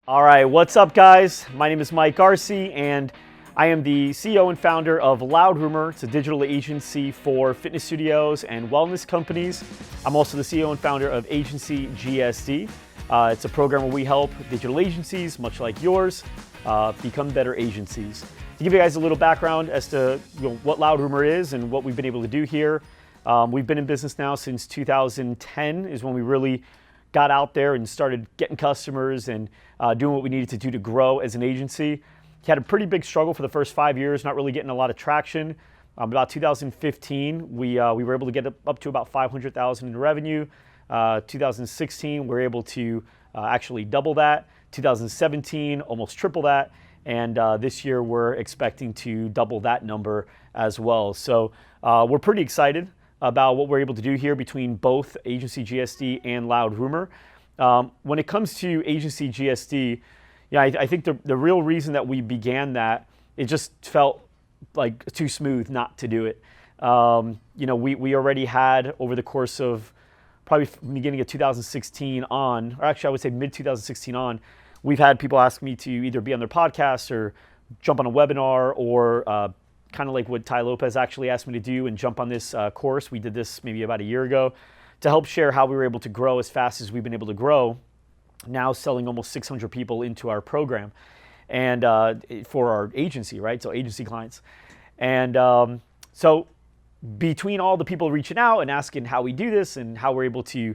All right, what's up, guys? My name is Mike Arce, and I am the CEO and founder of Loud Rumor. It's a digital agency for fitness studios and wellness companies. I'm also the CEO and founder of Agency GSD. It's a program where we help digital agencies, much like yours, become better agencies. To give you guys a little background as to what Loud Rumor is and what we've been able to do here, we've been in business now since 2010 is when we really got out there and started getting customers and doing what we needed to do to grow as an agency. Had a pretty big struggle for the first 5 years, not really getting a lot of traction. About 2015, we were able to get up to about 500,000 in revenue. 2016, we were able to actually double that. 2017, almost triple that. And this year, we're expecting to double that number as well. So we're pretty excited about what we're able to do here between both Agency GSD and Loud Rumor. When it comes to Agency GSD, I think the real reason that we began that, it just felt like too smooth not to do it. We already had, over the course of probably from the beginning of 2016 on, or actually I would say mid-2016 on, we've had people ask me to either be on their podcast or jump on a webinar or kind of like what Ty Lopez actually asked me to do and jump on this course. We did this maybe about a year ago to help share how we were able to grow as fast as we've been able to grow, now selling almost 600 people into our program and for our agency, right? So agency clients. And so between all the people reaching out and asking how we do this and how we're able to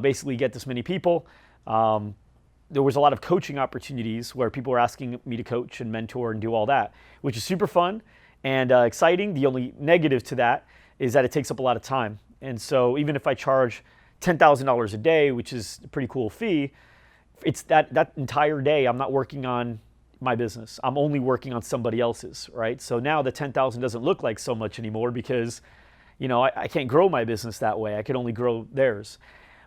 basically get this many people, there was a lot of coaching opportunities where people were asking me to coach and mentor and do all that, which is super fun and exciting. The only negative to that is that it takes up a lot of time. And so even if I charge $10,000 a day, which is a pretty cool fee, it's that entire day I'm not working on my business. I'm only working on somebody else's, right? So now the 10,000 doesn't look like so much anymore because, I can't grow my business that way. I could only grow theirs.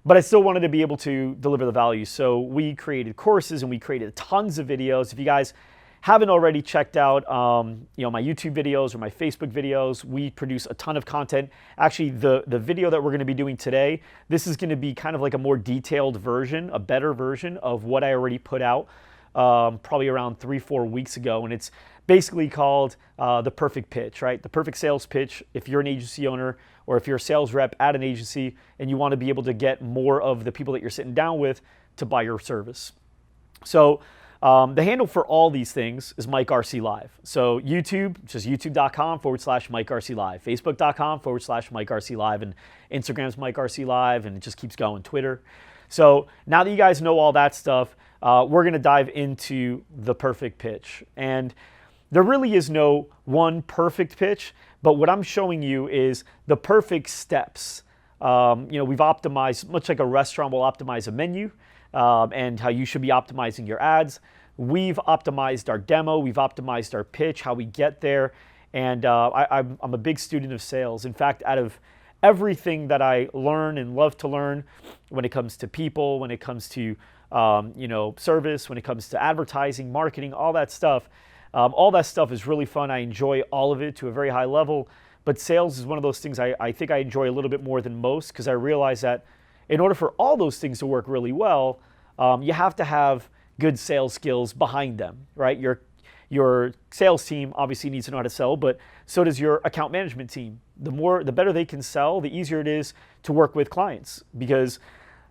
But I still wanted to be able to deliver the value. So we created courses and we created tons of videos. If you guys haven't already checked out my YouTube videos or my Facebook videos, we produce a ton of content. Actually, the video that we're going to be doing today, this is going to be kind of like a more detailed version, a better version of what I already put out probably around 3-4 weeks ago. And it's basically called the perfect pitch, right? The perfect sales pitch if you're an agency owner or if you're a sales rep at an agency and you want to be able to get more of the people that you're sitting down with to buy your service. So the handle for all these things is Mike Arce Live. So YouTube, just youtube.com/Mike Arce Live, facebook.com/Mike Arce Live, and Instagram's Mike Arce Live, and it just keeps going, Twitter. So now that you guys know all that stuff, we're going to dive into the perfect pitch. And there really is no one perfect pitch, but what I'm showing you is the perfect steps. We've optimized, much like a restaurant will optimize a menu, and how you should be optimizing your ads. We've optimized our demo, we've optimized our pitch, how we get there, and I'm a big student of sales. In fact, out of everything that I learn and love to learn when it comes to people, when it comes to service, when it comes to advertising, marketing, all that stuff is really fun. I enjoy all of it to a very high level, but sales is one of those things I think I enjoy a little bit more than most because I realize that in order for all those things to work really well, you have to have good sales skills behind them, right? Your sales team obviously needs to know how to sell, but so does your account management team. The better they can sell, the easier it is to work with clients because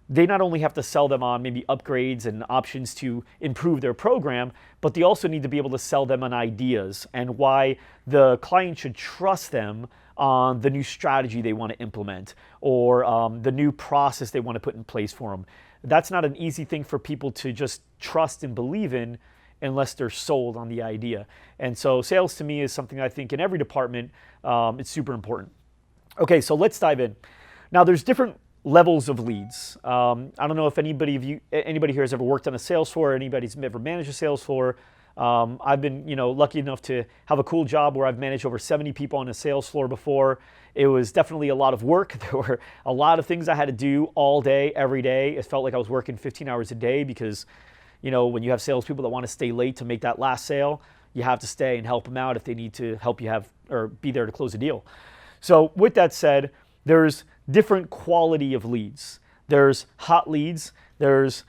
they not only have to sell them on maybe upgrades and options to improve their program, but they also need to be able to sell them on ideas and why the client should trust them on the new strategy they want to implement or the new process they want to put in place for them. That's not an easy thing for people to just trust and believe in unless they're sold on the idea. And so sales to me is something I think in every department, it's super important. Okay, so let's dive in. Now there's different levels of leads. I don't know if anybody here has ever worked on a sales floor, or anybody's ever managed a sales floor. I've been, lucky enough to have a cool job where I've managed over 70 people on a sales floor before. It was definitely a lot of work. There were a lot of things I had to do all day, every day. It felt like I was working 15 hours a day because, when you have salespeople that want to stay late to make that last sale, you have to stay and help them out if they need to help you be there to close a deal. So with that said, there's different quality of leads. There's hot leads There's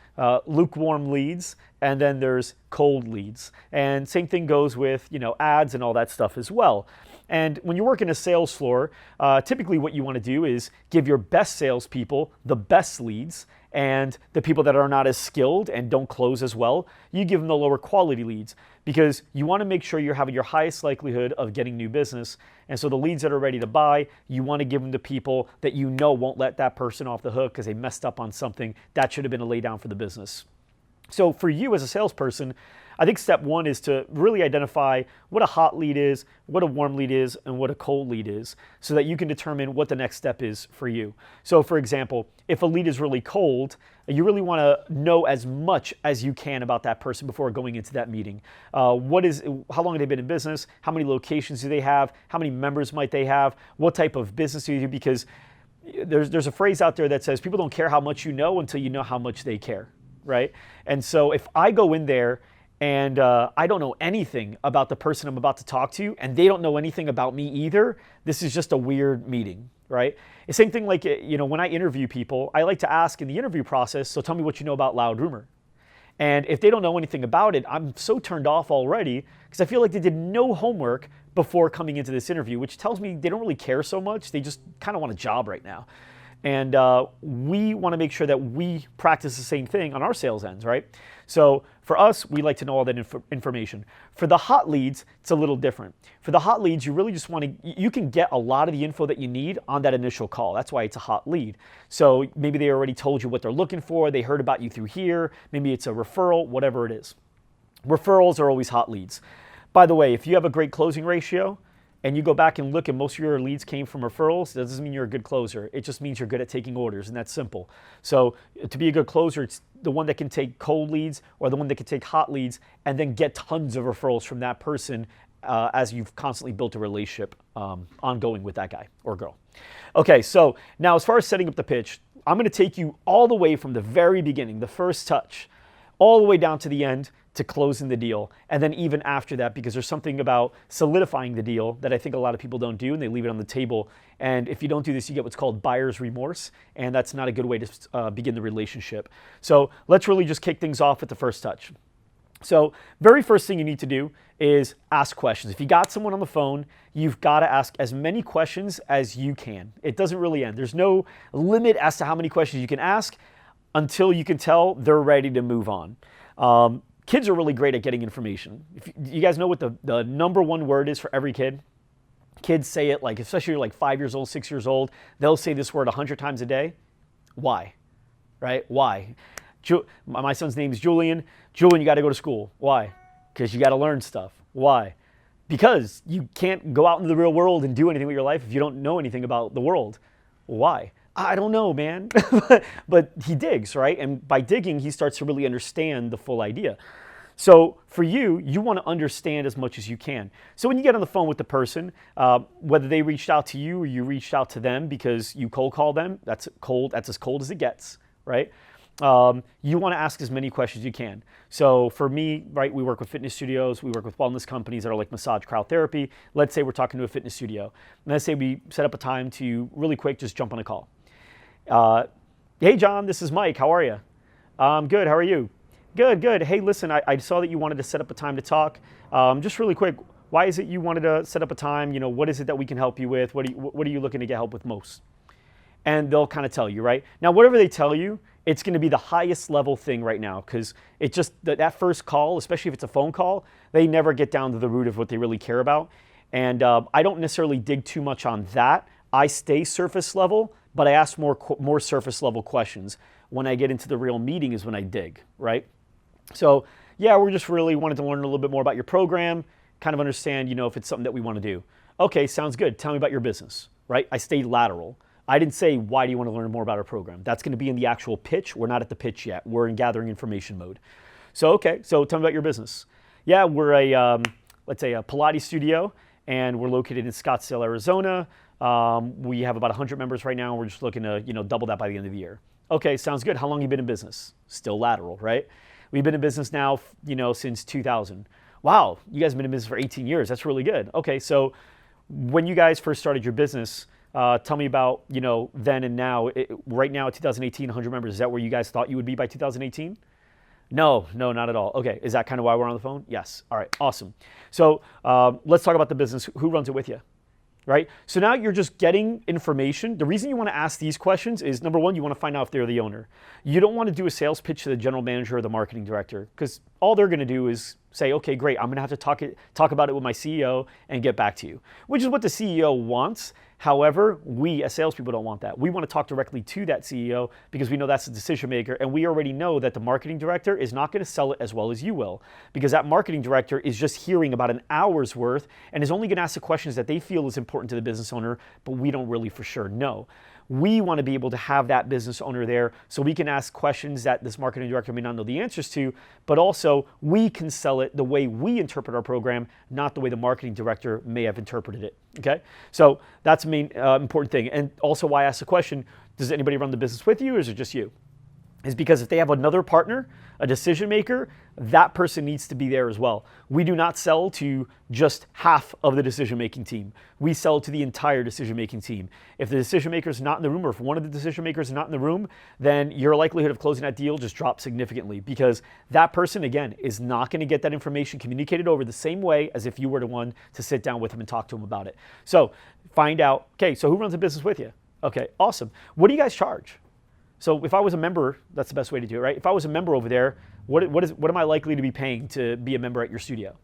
lukewarm leads, and then there's cold leads. And same thing goes with, ads and all that stuff as well. And when you work in a sales floor, typically what you want to do is give your best salespeople the best leads, and the people that are not as skilled and don't close as well, you give them the lower quality leads, because you want to make sure you're having your highest likelihood of getting new business. And so the leads that are ready to buy, you want to give them to people that you know won't let that person off the hook because they messed up on something that should have been a lay down for the business. So for you as a salesperson, I think step one is to really identify what a hot lead is, what a warm lead is, and what a cold lead is, so that you can determine what the next step is for you. So for example, if a lead is really cold, you really want to know as much as you can about that person before going into that meeting. How long have they been in business? How many locations do they have? How many members might they have? What type of business do you do? Because there's a phrase out there that says people don't care how much you know until you know how much they care, right? And so if I go in there and I don't know anything about the person I'm about to talk to, and they don't know anything about me either, this is just a weird meeting, right? The same thing like, when I interview people, I like to ask in the interview process, so tell me what you know about Loud Rumor. And if they don't know anything about it, I'm so turned off already because I feel like they did no homework before coming into this interview, which tells me they don't really care so much. They just kind of want a job right now. And we want to make sure that we practice the same thing on our sales ends, right? So for us, we like to know all that information. For the hot leads, it's a little different. For the hot leads, you really just want to, you can get a lot of the info that you need on that initial call. That's why it's a hot lead. So maybe they already told you what they're looking for. They heard about you through here. Maybe it's a referral, whatever it is. Referrals are always hot leads. By the way, if you have a great closing ratio, and you go back and look and most of your leads came from referrals, that doesn't mean you're a good closer. It just means you're good at taking orders, and that's simple. So to be a good closer, it's the one that can take cold leads or the one that can take hot leads and then get tons of referrals from that person as you've constantly built a relationship ongoing with that guy or girl. Okay, so now as far as setting up the pitch, I'm going to take you all the way from the very beginning, the first touch, all the way down to the end, to closing the deal, and then even after that, because there's something about solidifying the deal that I think a lot of people don't do, and they leave it on the table. And if you don't do this, you get what's called buyer's remorse, and that's not a good way to begin the relationship. So let's really just kick things off at the first touch. So very first thing you need to do is ask questions. If you got someone on the phone, you've got to ask as many questions as you can. It doesn't really end. There's no limit as to how many questions you can ask until you can tell they're ready to move on. Kids are really great at getting information. If you guys know what the number one word is for every kid? Kids say it, like, especially you're like 5 years old, 6 years old, they'll say this word 100 times a day. Why? Right? Why? My son's name is Julian. Julian, you got to go to school. Why? Because you got to learn stuff. Why? Because you can't go out into the real world and do anything with your life if you don't know anything about the world. Why? I don't know, man. But he digs, right? And by digging, he starts to really understand the full idea. So for you, you want to understand as much as you can. So when you get on the phone with the person, whether they reached out to you or you reached out to them because you cold call them, that's as cold as it gets, right? You want to ask as many questions as you can. So for me, right, we work with fitness studios, we work with wellness companies that are like massage cryotherapy. Let's say we're talking to a fitness studio. And let's say we set up a time to really quick just jump on a call. Hey John, this is Mike. How are you? Good. How are you? Good, good. Hey, listen, I saw that you wanted to set up a time to talk. Just really quick, why is it you wanted to set up a time? What is it that we can help you with? What are you looking to get help with most? And they'll kind of tell you, right? Now, whatever they tell you, it's going to be the highest level thing right now, because it just, that first call, especially if it's a phone call, they never get down to the root of what they really care about. And I don't necessarily dig too much on that. I stay surface level, but I ask more surface level questions. When I get into the real meeting is when I dig, right? So yeah, we're just really wanted to learn a little bit more about your program, kind of understand, if it's something that we want to do. Okay, sounds good. Tell me about your business, right? I stayed lateral. I didn't say, why do you want to learn more about our program? That's going to be in the actual pitch. We're not at the pitch yet. We're in gathering information mode. So, okay, so tell me about your business. Yeah, we're let's say a Pilates studio, and we're located in Scottsdale, Arizona. We have about 100 members right now. We're just looking to, double that by the end of the year. Okay, sounds good. How long have you been in business? Still lateral, right? We've been in business now, since 2000. Wow, you guys have been in business for 18 years. That's really good. Okay, so when you guys first started your business, Tell me about, then and now. Right now, 2018, 100 members. Is that where you guys thought you would be by 2018? No, not at all. Okay, is that kind of why we're on the phone? Yes. All right, awesome. So let's talk about the business. Who runs it with you? Right? So now you're just getting information. The reason you want to ask these questions is, number one, you want to find out if they're the owner. You don't want to do a sales pitch to the general manager or the marketing director, because all they're going to do is say, okay, great, I'm going to have to talk about it with my CEO and get back to you, which is what the CEO wants. However, we as salespeople don't want that. We want to talk directly to that CEO because we know that's the decision maker, and we already know that the marketing director is not going to sell it as well as you will, because that marketing director is just hearing about an hour's worth and is only going to ask the questions that they feel is important to the business owner, but we don't really for sure know. We want to be able to have that business owner there so we can ask questions that this marketing director may not know the answers to, but also we can sell it the way we interpret our program, not the way the marketing director may have interpreted it. Okay, so that's the main important thing. And also why I asked the question, does anybody run the business with you, or is it just you? Is because if they have another partner, a decision maker, that person needs to be there as well. We do not sell to just half of the decision-making team. We sell to the entire decision-making team. If the decision maker is not in the room, or if one of the decision makers is not in the room, then your likelihood of closing that deal just drops significantly, because that person, again, is not going to get that information communicated over the same way as if you were the one to sit down with them and talk to them about it. So find out, okay, so who runs the business with you? Okay, awesome. What do you guys charge? So if I was a member, that's the best way to do it, right? If I was a member over there, what am I likely to be paying to be a member at your studio?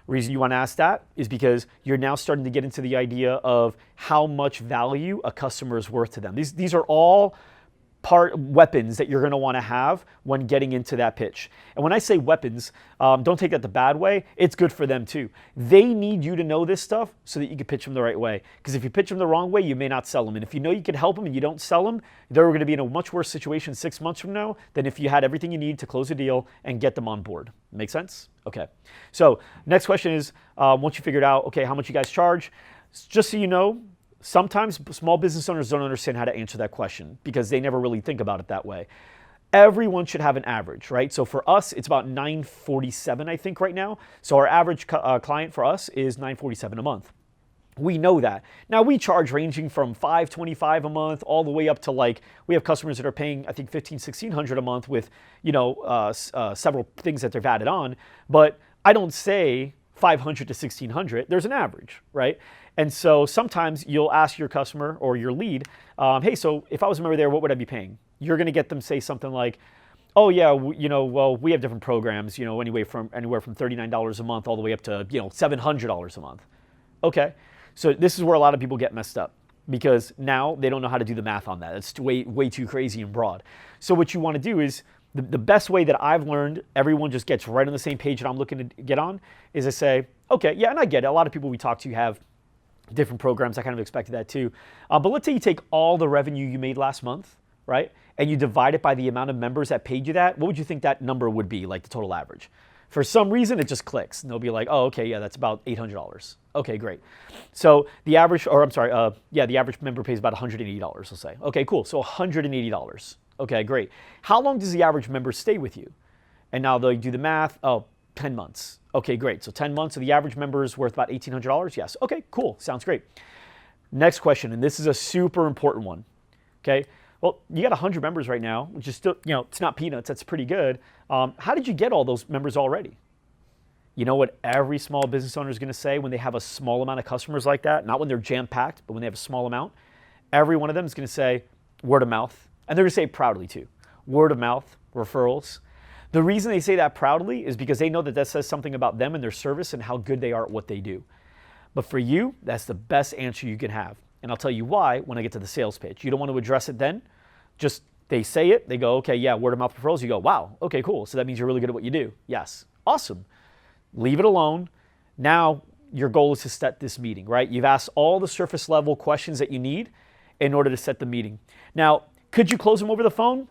Reason you want to ask that is because you're now starting to get into the idea of how much value a customer is worth to them. These are all weapons that you're going to want to have when getting into that pitch. And when I say weapons, don't take that the bad way. It's good for them too. They need you to know this stuff so that you can pitch them the right way. Because if you pitch them the wrong way, you may not sell them. And if you know you can help them and you don't sell them, they're going to be in a much worse situation 6 months from now than if you had everything you need to close a deal and get them on board. Make sense? Okay. So next question is, once you figured out, okay, how much you guys charge, just so you know, sometimes small business owners don't understand how to answer that question because they never really think about it that way. Everyone should have an average, right? So for us, it's about $947, I think, right now. So our average client for us is $947 a month. We know that. Now we charge ranging from $525 a month all the way up to, like, we have customers that are paying, I think, $1,500, $1,600 a month with, several things that they've added on. But I don't say $500 to $1,600. There's an average, right? And so sometimes you'll ask your customer or your lead, hey, so if I was a member there, what would I be paying? You're going to get them say something like, oh yeah, well, we have different programs, anywhere from $39 a month all the way up to, $700 a month. Okay, so this is where a lot of people get messed up because now they don't know how to do the math on that. It's way too crazy and broad. So what you want to do is, the best way that I've learned everyone just gets right on the same page that I'm looking to get on is I say, okay, yeah, and I get it. A lot of people we talk to have different programs. I kind of expected that too. But let's say you take all the revenue you made last month, right? And you divide it by the amount of members that paid you that. What would you think that number would be, like the total average? For some reason, it just clicks. And they'll be like, oh, okay, yeah, that's about $800. Okay, great. So the average, the average member pays about $180, let's say. Okay, cool. So $180. Okay, great. How long does the average member stay with you? And now they'll do the math. Oh, 10 months. Okay, great. So 10 months, so the average member is worth about $1,800? Yes. Okay, cool. Sounds great. Next question, and this is a super important one. Okay, well, you got 100 members right now, which is still, it's not peanuts. That's pretty good. How did you get all those members already? You know what every small business owner is going to say when they have a small amount of customers like that? Not when they're jam-packed, but when they have a small amount. Every one of them is going to say word of mouth. And they're going to say it proudly too. Word of mouth, referrals. The reason they say that proudly is because they know that says something about them and their service and how good they are at what they do. But for you, that's the best answer you can have. And I'll tell you why when I get to the sales pitch. You don't want to address it then. Just they say it, they go, okay, yeah, word of mouth referrals. You go, wow, okay, cool. So that means you're really good at what you do. Yes, awesome. Leave it alone. Now your goal is to set this meeting, right? You've asked all the surface level questions that you need in order to set the meeting. Now, could you close them over the phone?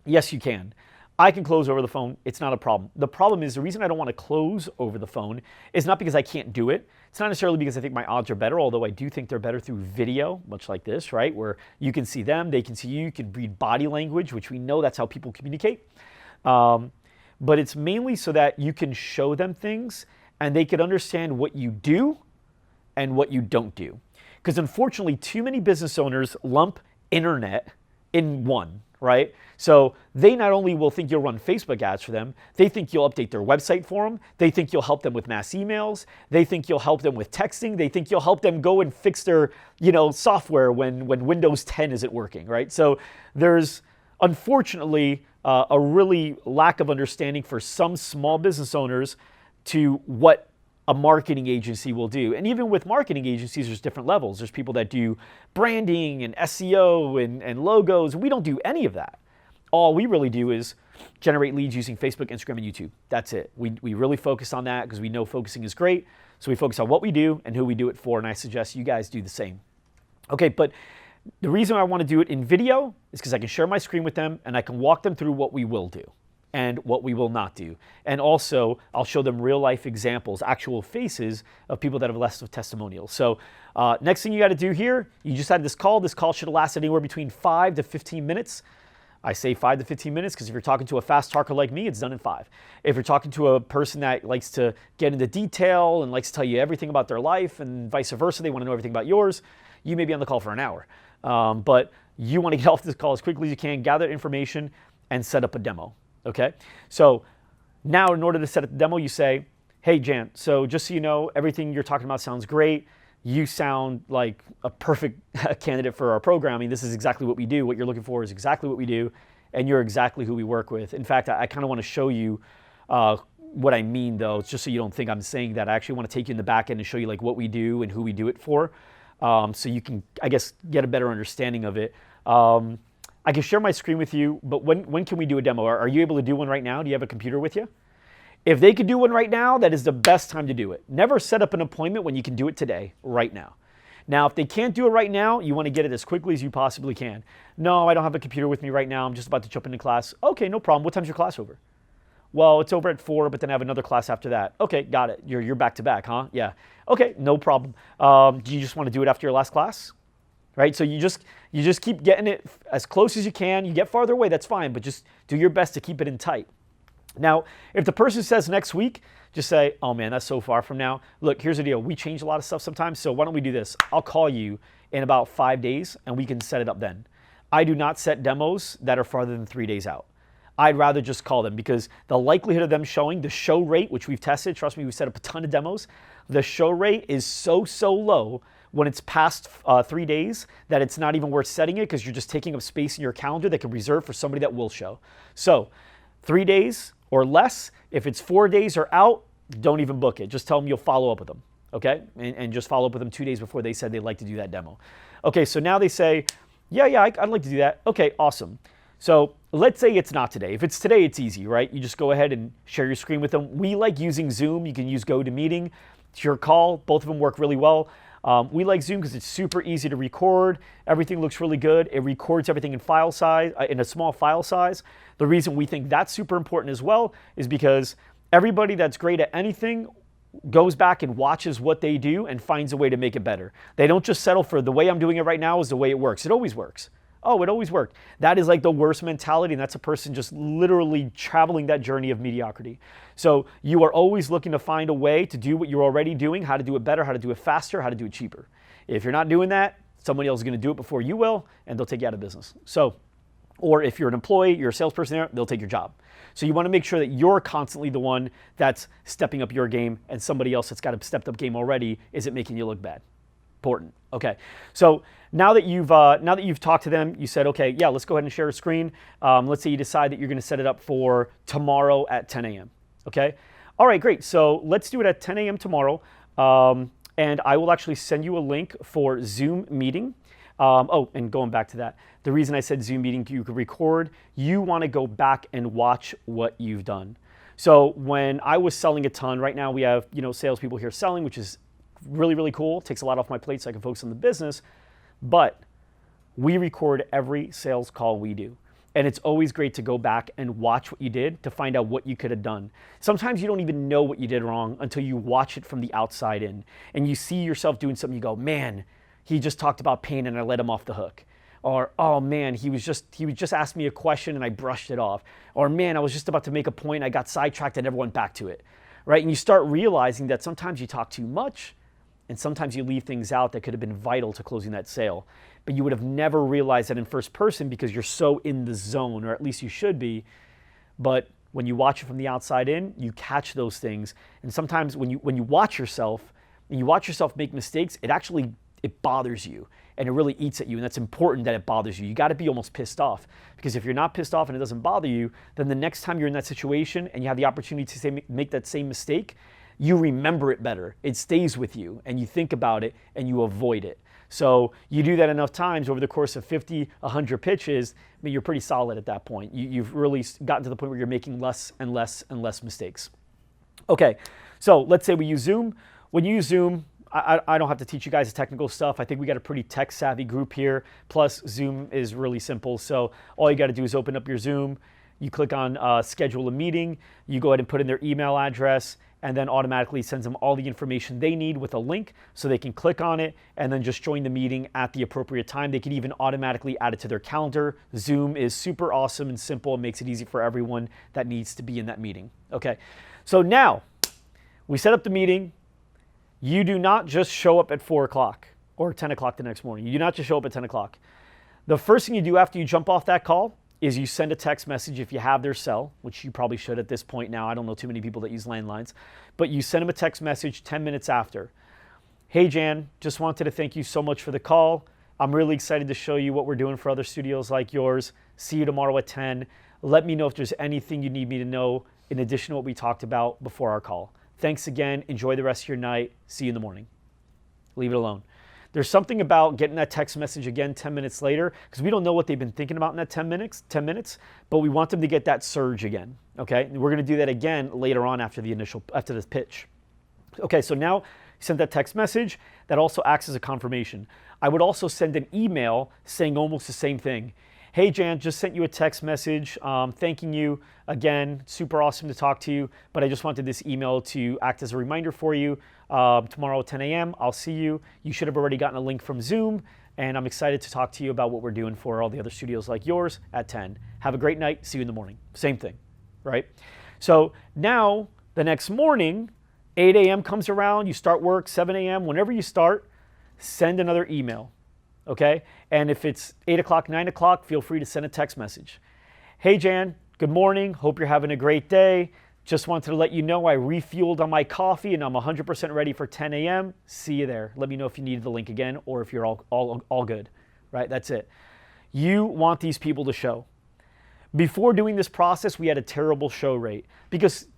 Yes, you can. I can close over the phone. It's not a problem. The problem is the reason I don't want to close over the phone is not because I can't do it. It's not necessarily because I think my odds are better, although I do think they're better through video, much like this, right? Where you can see them, they can see you, you can read body language, which we know that's how people communicate. But it's mainly so that you can show them things and they can understand what you do and what you don't do. Because unfortunately, too many business owners lump internet in one, right? So they not only will think you'll run Facebook ads for them, they think you'll update their website for them, they think you'll help them with mass emails, they think you'll help them with texting, they think you'll help them go and fix their, software when Windows 10 isn't working, right? So there's unfortunately a really lack of understanding for some small business owners to what a marketing agency will do. And even with marketing agencies, there's different levels. There's people that do branding and SEO and logos. We don't do any of that. All we really do is generate leads using Facebook, Instagram, and YouTube. That's it. We really focus on that because we know focusing is great. So we focus on what we do and who we do it for. And I suggest you guys do the same. Okay, but the reason I want to do it in video is because I can share my screen with them and I can walk them through what we will do and what we will not do. And also, I'll show them real life examples, actual faces of people that have left of testimonials. So next thing you got to do here, you just had this call. This call should have lasted anywhere between 5 to 15 minutes. I say 5 to 15 minutes because if you're talking to a fast talker like me, it's done in 5. If you're talking to a person that likes to get into detail and likes to tell you everything about their life and vice versa, they want to know everything about yours, you may be on the call for an hour. But you want to get off this call as quickly as you can, gather information, and set up a demo. Okay, so now in order to set up the demo, you say, hey, Jan, so just so you know, everything you're talking about sounds great. You sound like a perfect candidate for our programming. This is exactly what we do. What you're looking for is exactly what we do, and you're exactly who we work with. In fact, I kind of want to show you what I mean, though. It's just so you don't think I'm saying that. I actually want to take you in the back end and show you like what we do and who we do it for, so you can, I guess, get a better understanding of it. I can share my screen with you, but when can we do a demo? Are you able to do one right now? Do you have a computer with you? If they could do one right now, that is the best time to do it. Never set up an appointment when you can do it today, right now. Now, if they can't do it right now, you want to get it as quickly as you possibly can. No, I don't have a computer with me right now. I'm just about to jump into class. Okay, no problem. What time's your class over? Well, it's over at 4, but then I have another class after that. Okay, got it. You're back to back, huh? Yeah. Okay, no problem. Do you just want to do it after your last class? Right? So you just keep getting it as close as you can. You get farther away, that's fine, but just do your best to keep it in tight. Now, if the person says next week, just say, oh man, that's so far from now. Look, here's the deal. We change a lot of stuff sometimes, so why don't we do this? I'll call you in about 5 days and we can set it up then. I do not set demos that are farther than 3 days out. I'd rather just call them because the likelihood of them showing, the show rate, which we've tested, trust me, we set up a ton of demos, the show rate is so low when it's past 3 days that it's not even worth setting it because you're just taking up space in your calendar that can reserve for somebody that will show. So 3 days or less. If it's 4 days or out, don't even book it. Just tell them you'll follow up with them, okay? And just follow up with them 2 days before they said they'd like to do that demo. Okay, so now they say, yeah, I'd like to do that. Okay, awesome. So let's say it's not today. If it's today, it's easy, right? You just go ahead and share your screen with them. We like using Zoom. You can use GoToMeeting. It's your call. Both of them work really well. We like Zoom because it's super easy to record. Everything looks really good. It records everything in file size, in a small file size. The reason we think that's super important as well is because everybody that's great at anything goes back and watches what they do and finds a way to make it better. They don't just settle for the way I'm doing it right now is the way it works. It always works. Oh, it always worked. That is like the worst mentality, and that's a person just literally traveling that journey of mediocrity. So you are always looking to find a way to do what you're already doing, how to do it better, how to do it faster, how to do it cheaper. If you're not doing that, somebody else is going to do it before you will, and they'll take you out of business. So, or if you're an employee, you're a salesperson there, they'll take your job. So you want to make sure that you're constantly the one that's stepping up your game, and somebody else that's got a stepped up game already isn't making you look bad. Important. Okay. So now that you've talked to them, you said, okay, yeah, let's go ahead and share a screen. Let's say you decide that you're going to set it up for tomorrow at 10 a.m. Okay. All right, great. So let's do it at 10 a.m. tomorrow. And I will actually send you a link for Zoom meeting. Oh, and going back to that, the reason I said Zoom meeting, you could record, you want to go back and watch what you've done. So when I was selling a ton, right now we have, salespeople here selling, which is really, really cool. It takes a lot off my plate so I can focus on the business. But we record every sales call we do. And it's always great to go back and watch what you did to find out what you could have done. Sometimes you don't even know what you did wrong until you watch it from the outside in. And you see yourself doing something, you go, man, he just talked about pain and I let him off the hook. Or, oh man, he just asked me a question and I brushed it off. Or man, I was just about to make a point, I got sidetracked and never went back to it. Right? And you start realizing that sometimes you talk too much, And sometimes you leave things out that could have been vital to closing that sale. But you would have never realized that in first person because you're so in the zone, or at least you should be. But when you watch it from the outside in, you catch those things. And sometimes when you watch yourself, and you watch yourself make mistakes, it bothers you and it really eats at you. And that's important that it bothers you. You got to be almost pissed off, because if you're not pissed off and it doesn't bother you, then the next time you're in that situation and you have the opportunity to make that same mistake, you remember it better. It stays with you and you think about it and you avoid it. So you do that enough times over the course of 50, 100 pitches, I mean, you're pretty solid at that point. You've really gotten to the point where you're making less and less and less mistakes. Okay, so let's say we use Zoom. When you use Zoom, I don't have to teach you guys the technical stuff. I think we got a pretty tech-savvy group here. Plus, Zoom is really simple. So all you got to do is open up your Zoom. You click on schedule a meeting. You go ahead and put in their email address, and then automatically sends them all the information they need with a link so they can click on it and then just join the meeting at the appropriate time. They can even automatically add it to their calendar. Zoom is super awesome and simple and makes it easy for everyone that needs to be in that meeting. Okay, so now we set up the meeting. You do not just show up at 4 o'clock or 10 o'clock the next morning. You do not just show up at 10 o'clock. The first thing you do after you jump off that call is you send a text message if you have their cell, which you probably should at this point now. I don't know too many people that use landlines. But you send them a text message 10 minutes after. Hey, Jan, just wanted to thank you so much for the call. I'm really excited to show you what we're doing for other studios like yours. See you tomorrow at 10. Let me know if there's anything you need me to know in addition to what we talked about before our call. Thanks again. Enjoy the rest of your night. See you in the morning. Leave it alone. There's something about getting that text message again 10 minutes later, because we don't know what they've been thinking about in that 10 minutes, but we want them to get that surge again, okay? And we're going to do that again later on after the pitch. Okay, so now you sent that text message. That also acts as a confirmation. I would also send an email saying almost the same thing. Hey, Jan, just sent you a text message thanking you again. Super awesome to talk to you, but I just wanted this email to act as a reminder for you. Tomorrow at 10 a.m., I'll see you. You should have already gotten a link from Zoom, and I'm excited to talk to you about what we're doing for all the other studios like yours at 10. Have a great night. See you in the morning. Same thing, right? So now the next morning, 8 a.m. comes around, you start work, 7 a.m., whenever you start, send another email. Okay? And if it's 8 o'clock, 9 o'clock, feel free to send a text message. Hey, Jan, good morning. Hope you're having a great day. Just wanted to let you know I refueled on my coffee and I'm 100% ready for 10 a.m. See you there. Let me know if you need the link again or if you're all good, right? That's it. You want these people to show. Before doing this process, we had a terrible show rate because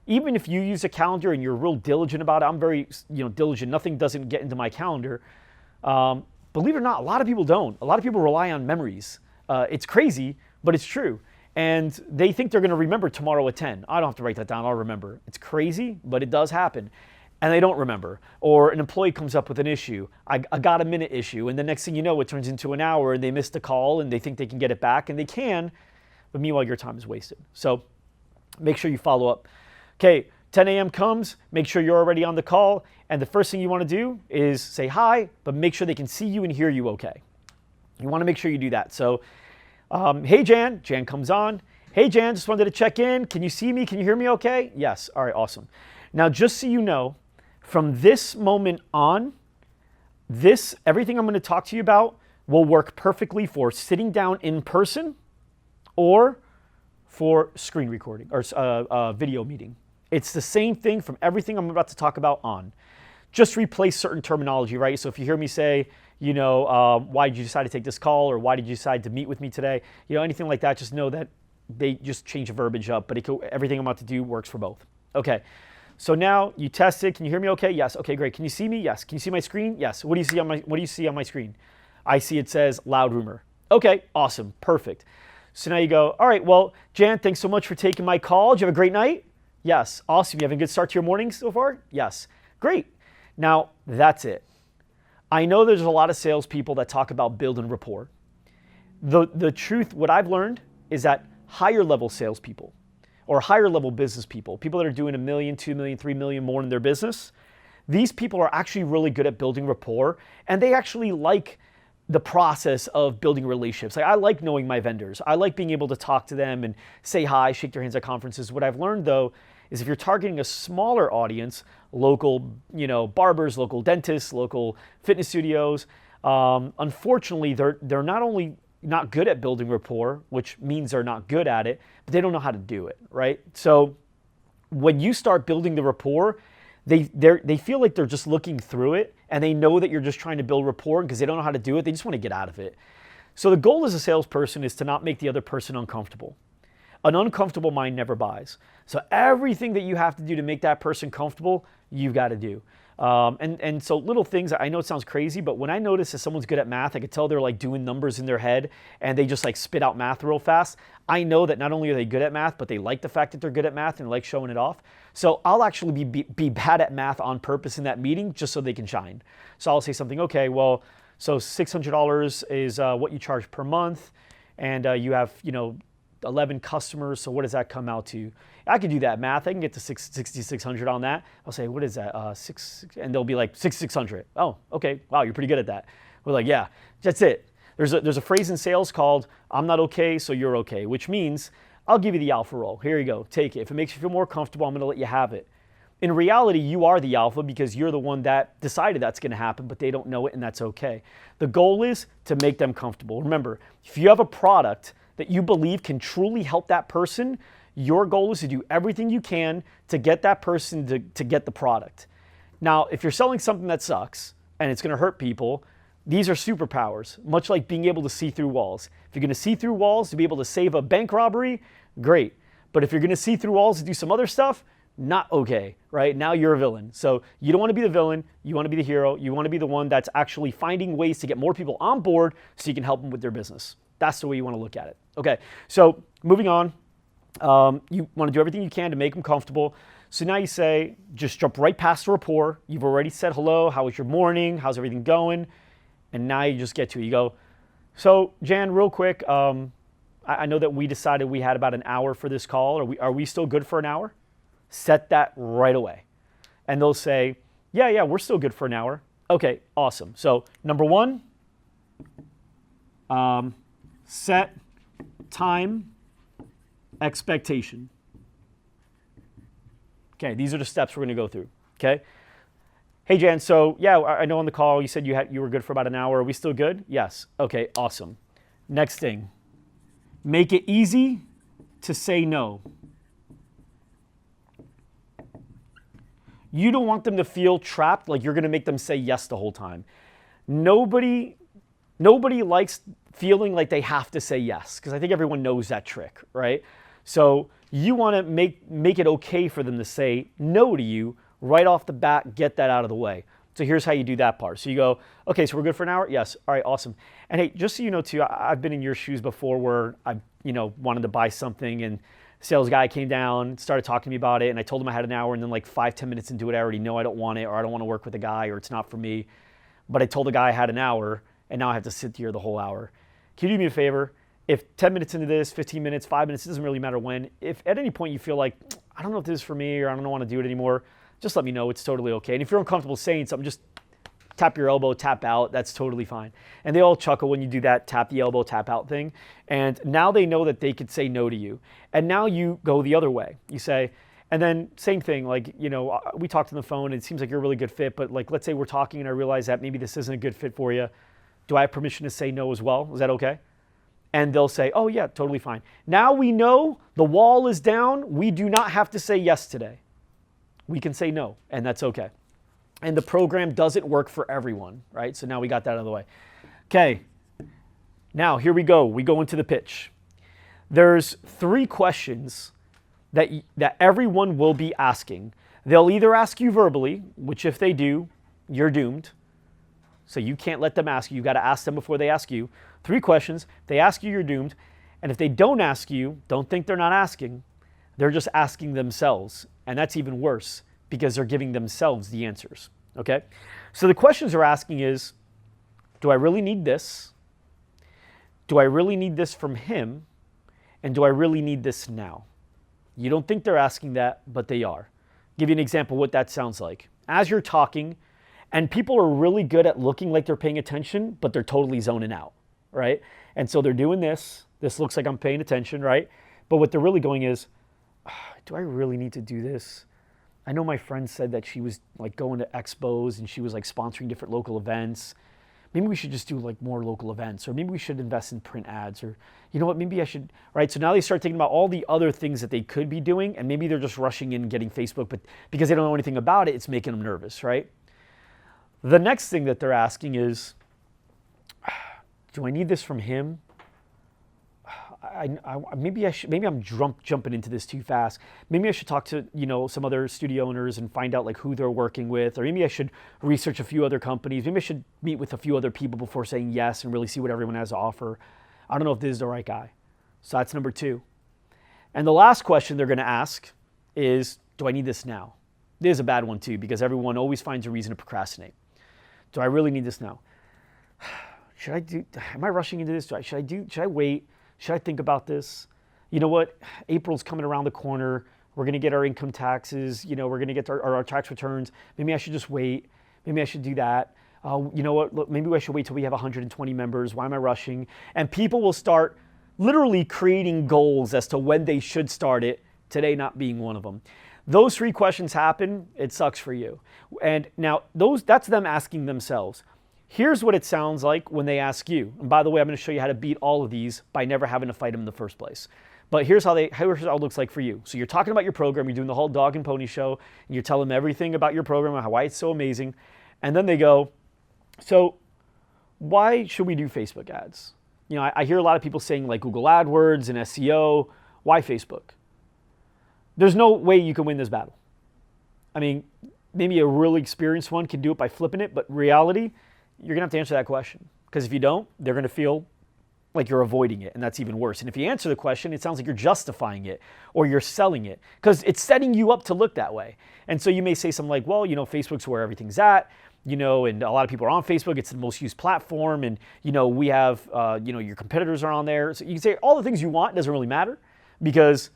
even if you use a calendar and you're real diligent about it, I'm very diligent. Nothing doesn't get into my calendar. Believe it or not, a lot of people don't. A lot of people rely on memories. It's crazy, but it's true. And they think they're going to remember tomorrow at 10. I don't have to write that down. I'll remember. It's crazy, but it does happen. And they don't remember. Or an employee comes up with an issue. I got a minute issue. And the next thing you know, it turns into an hour and they missed a call and they think they can get it back. And they can, but meanwhile, your time is wasted. So make sure you follow up. Okay, 10 a.m. comes, make sure you're already on the call. And the first thing you want to do is say hi, but make sure they can see you and hear you okay. You want to make sure you do that. So, hey, Jan. Jan comes on. Hey, Jan, just wanted to check in. Can you see me? Can you hear me okay? Yes. All right, awesome. Now, just so you know, from this moment on, everything I'm going to talk to you about will work perfectly for sitting down in person or for screen recording or video meeting. It's the same thing from everything I'm about to talk about on. Just replace certain terminology, right? So if you hear me say, why did you decide to take this call or why did you decide to meet with me today? Anything like that, just know that they just change the verbiage up, but everything I'm about to do works for both. Okay, so now you test it. Can you hear me okay? Yes. Okay, great. Can you see me? Yes. Can you see my screen? Yes. What do you see on my screen? I see it says Loud Rumor. Okay, awesome, perfect. So now you go, all right, well, Jan, thanks so much for taking my call. Did you have a great night? Yes. Awesome. You having a good start to your morning so far? Yes. Great. Now, that's it. I know there's a lot of salespeople that talk about building rapport. The truth, what I've learned is that higher level salespeople or higher level business people that are doing $1 million, $2 million, $3 million more in their business, these people are actually really good at building rapport and they actually like the process of building relationships. I like knowing my vendors. I like being able to talk to them and say hi, shake their hands at conferences. What I've learned though is if you're targeting a smaller audience, local, barbers, local dentists, local fitness studios, unfortunately, they're not only not good at building rapport, which means they're not good at it, but they don't know how to do it, right? So when you start building the rapport, they feel like they're just looking through it, and they know that you're just trying to build rapport, because they don't know how to do it. They just want to get out of it. So the goal as a salesperson is to not make the other person uncomfortable. An uncomfortable mind never buys. So everything that you have to do to make that person comfortable, you've got to do. And so little things, I know it sounds crazy, but when I notice that someone's good at math, I could tell they're like doing numbers in their head and they just like spit out math real fast. I know that not only are they good at math, but they like the fact that they're good at math and like showing it off. So I'll actually be bad at math on purpose in that meeting just so they can shine. So I'll say something, okay, well, so $600 is what you charge per month, and you have, 11 customers, so what does that come out to? I can do that math. I can get to 6,600 on that. I'll say, what is that? And they'll be like 6,600. Oh, okay. Wow, you're pretty good at that. We're like, yeah, that's it. There's a phrase in sales called "I'm not okay, so you're okay," which means I'll give you the alpha role. Here you go, take it. If it makes you feel more comfortable, I'm going to let you have it. In reality, you are the alpha because you're the one that decided that's going to happen, but they don't know it, and that's okay. The goal is to make them comfortable. Remember, if you have a product that you believe can truly help that person, your goal is to do everything you can to get that person to get the product. Now, if you're selling something that sucks and it's going to hurt people, these are superpowers, much like being able to see through walls. If you're going to see through walls to be able to save a bank robbery, great. But if you're going to see through walls to do some other stuff, not okay, right? Now you're a villain. So you don't want to be the villain. You want to be the hero. You want to be the one that's actually finding ways to get more people on board so you can help them with their business. That's the way you want to look at it. Okay, so moving on. You want to do everything you can to make them comfortable. So now you say, just jump right past the rapport. You've already said hello. How was your morning? How's everything going? And now you just get to it. You go, so Jan, real quick, I know that we decided we had about an hour for this call. Are we still good for an hour? Set that right away. And they'll say, yeah, we're still good for an hour. Okay, awesome. So number one, set time expectation. Okay, these are the steps we're going to go through. Okay. Hey Jan, so yeah, I know on the call you said you were good for about an hour. Are we still good? Yes. Okay, awesome. Next thing, make it easy to say no. You don't want them to feel trapped, like you're going to make them say yes the whole time. Nobody likes feeling like they have to say yes, because I think everyone knows that trick, right? So you want to make it okay for them to say no to you right off the bat, get that out of the way. So here's how you do that part. So you go, okay, so we're good for an hour? Yes. All right, awesome. And hey, just so you know too, I've been in your shoes before where I wanted to buy something and sales guy came down, started talking to me about it, and I told him I had an hour, and then like 5-10 minutes into it, I already know I don't want it, or I don't want to work with a guy, or it's not for me. But I told the guy I had an hour, and now I have to sit here the whole hour. Can you do me a favor? If 10 minutes into this, 15 minutes, 5 minutes, it doesn't really matter when, if at any point you feel like, I don't know if this is for me, or I don't want to do it anymore, just let me know. It's totally okay. And if you're uncomfortable saying something, just tap your elbow, tap out. That's totally fine. And they all chuckle when you do that tap the elbow, tap out thing. And now they know that they could say no to you. And now you go the other way. You say, and then same thing, like, we talked on the phone, and it seems like you're a really good fit, but like, let's say we're talking and I realize that maybe this isn't a good fit for you. Do I have permission to say no as well? Is that okay? And they'll say, oh yeah, totally fine. Now we know the wall is down. We do not have to say yes today. We can say no, and that's okay. And the program doesn't work for everyone, right? So now we got that out of the way. Okay, now here we go. We go into the pitch. There's 3 questions that everyone will be asking. They'll either ask you verbally, which if they do, you're doomed. So you can't let them ask you. You've got to ask them before they ask you. 3 questions. They ask you, you're doomed. And if they don't ask you, don't think they're not asking. They're just asking themselves. And that's even worse because they're giving themselves the answers. Okay? So the questions they're asking is, do I really need this? Do I really need this from him? And do I really need this now? You don't think they're asking that, but they are. I'll give you an example of what that sounds like. As you're talking, and people are really good at looking like they're paying attention, but they're totally zoning out, right? And so they're doing this. This looks like I'm paying attention, right? But what they're really going is, do I really need to do this? I know my friend said that she was like going to expos and she was like sponsoring different local events. Maybe we should just do like more local events, or maybe we should invest in print ads, or you know what, maybe I should, right? So now they start thinking about all the other things that they could be doing, and maybe they're just rushing in and getting Facebook, but because they don't know anything about it, it's making them nervous, right? The next thing that they're asking is, do I need this from him? Maybe I'm jumping into this too fast. Maybe I should talk to, you know, some other studio owners and find out like who they're working with, or maybe I should research a few other companies. Maybe I should meet with a few other people before saying yes and really see what everyone has to offer. I don't know if this is the right guy. So that's number 2. And the last question they're going to ask is, do I need this now? This is a bad one too, because everyone always finds a reason to procrastinate. Do I really need this now? Am I rushing into this? Should I wait? Should I think about this? You know what? April's coming around the corner. We're going to get our income taxes. You know, we're going to get our tax returns. Maybe I should just wait. Maybe I should do that. You know what? Look, maybe I should wait till we have 120 members. Why am I rushing? And people will start literally creating goals as to when they should start it, today not being one of them. Those 3 questions happen, it sucks for you. And now that's them asking themselves. Here's what it sounds like when they ask you. And by the way, I'm going to show you how to beat all of these by never having to fight them in the first place. But here's how it looks like for you. So you're talking about your program, you're doing the whole dog and pony show, and you're telling them everything about your program and why it's so amazing. And then they go, so why should we do Facebook ads? You know, I hear a lot of people saying like Google AdWords and SEO. Why Facebook? There's no way you can win this battle. I mean, maybe a really experienced one can do it by flipping it, but reality, you're going to have to answer that question. Because if you don't, they're going to feel like you're avoiding it, and that's even worse. And if you answer the question, it sounds like you're justifying it or you're selling it, because it's setting you up to look that way. And so you may say something like, well, you know, Facebook's where everything's at, you know, and a lot of people are on Facebook. It's the most used platform, and, you know, we have, you know, your competitors are on there. So you can say all the things you want. It doesn't really matter, because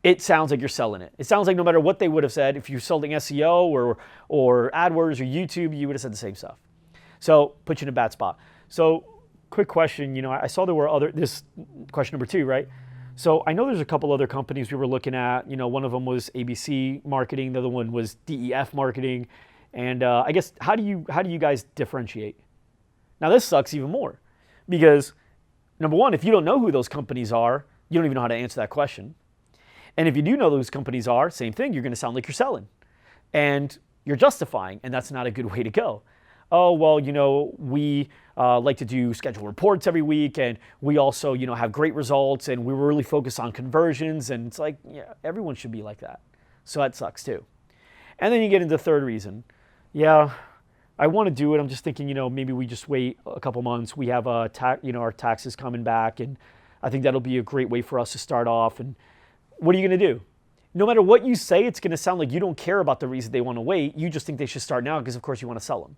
it sounds like you're selling it. It sounds like no matter what they would have said, if you're selling SEO or AdWords or YouTube, you would have said the same stuff. So put you in a bad spot. So quick question, you know, I saw there were this question number 2, right? So I know there's a couple other companies we were looking at. You know, one of them was ABC Marketing. The other one was DEF Marketing. And I guess, how do you guys differentiate? Now this sucks even more, because number 1, if you don't know who those companies are, you don't even know how to answer that question. And if you do know those companies are, same thing, you're going to sound like you're selling. And you're justifying, and that's not a good way to go. Oh, well, you know, we like to do scheduled reports every week, and we also, you know, have great results, and we were really focused on conversions, and it's like, yeah, everyone should be like that. So that sucks too. And then you get into the third reason. Yeah, I want to do it. I'm just thinking, you know, maybe we just wait a couple months. We have our taxes coming back, and I think that'll be a great way for us to start off. And what are you going to do? No matter what you say, it's going to sound like you don't care about the reason they want to wait. You just think they should start now because, of course, you want to sell them.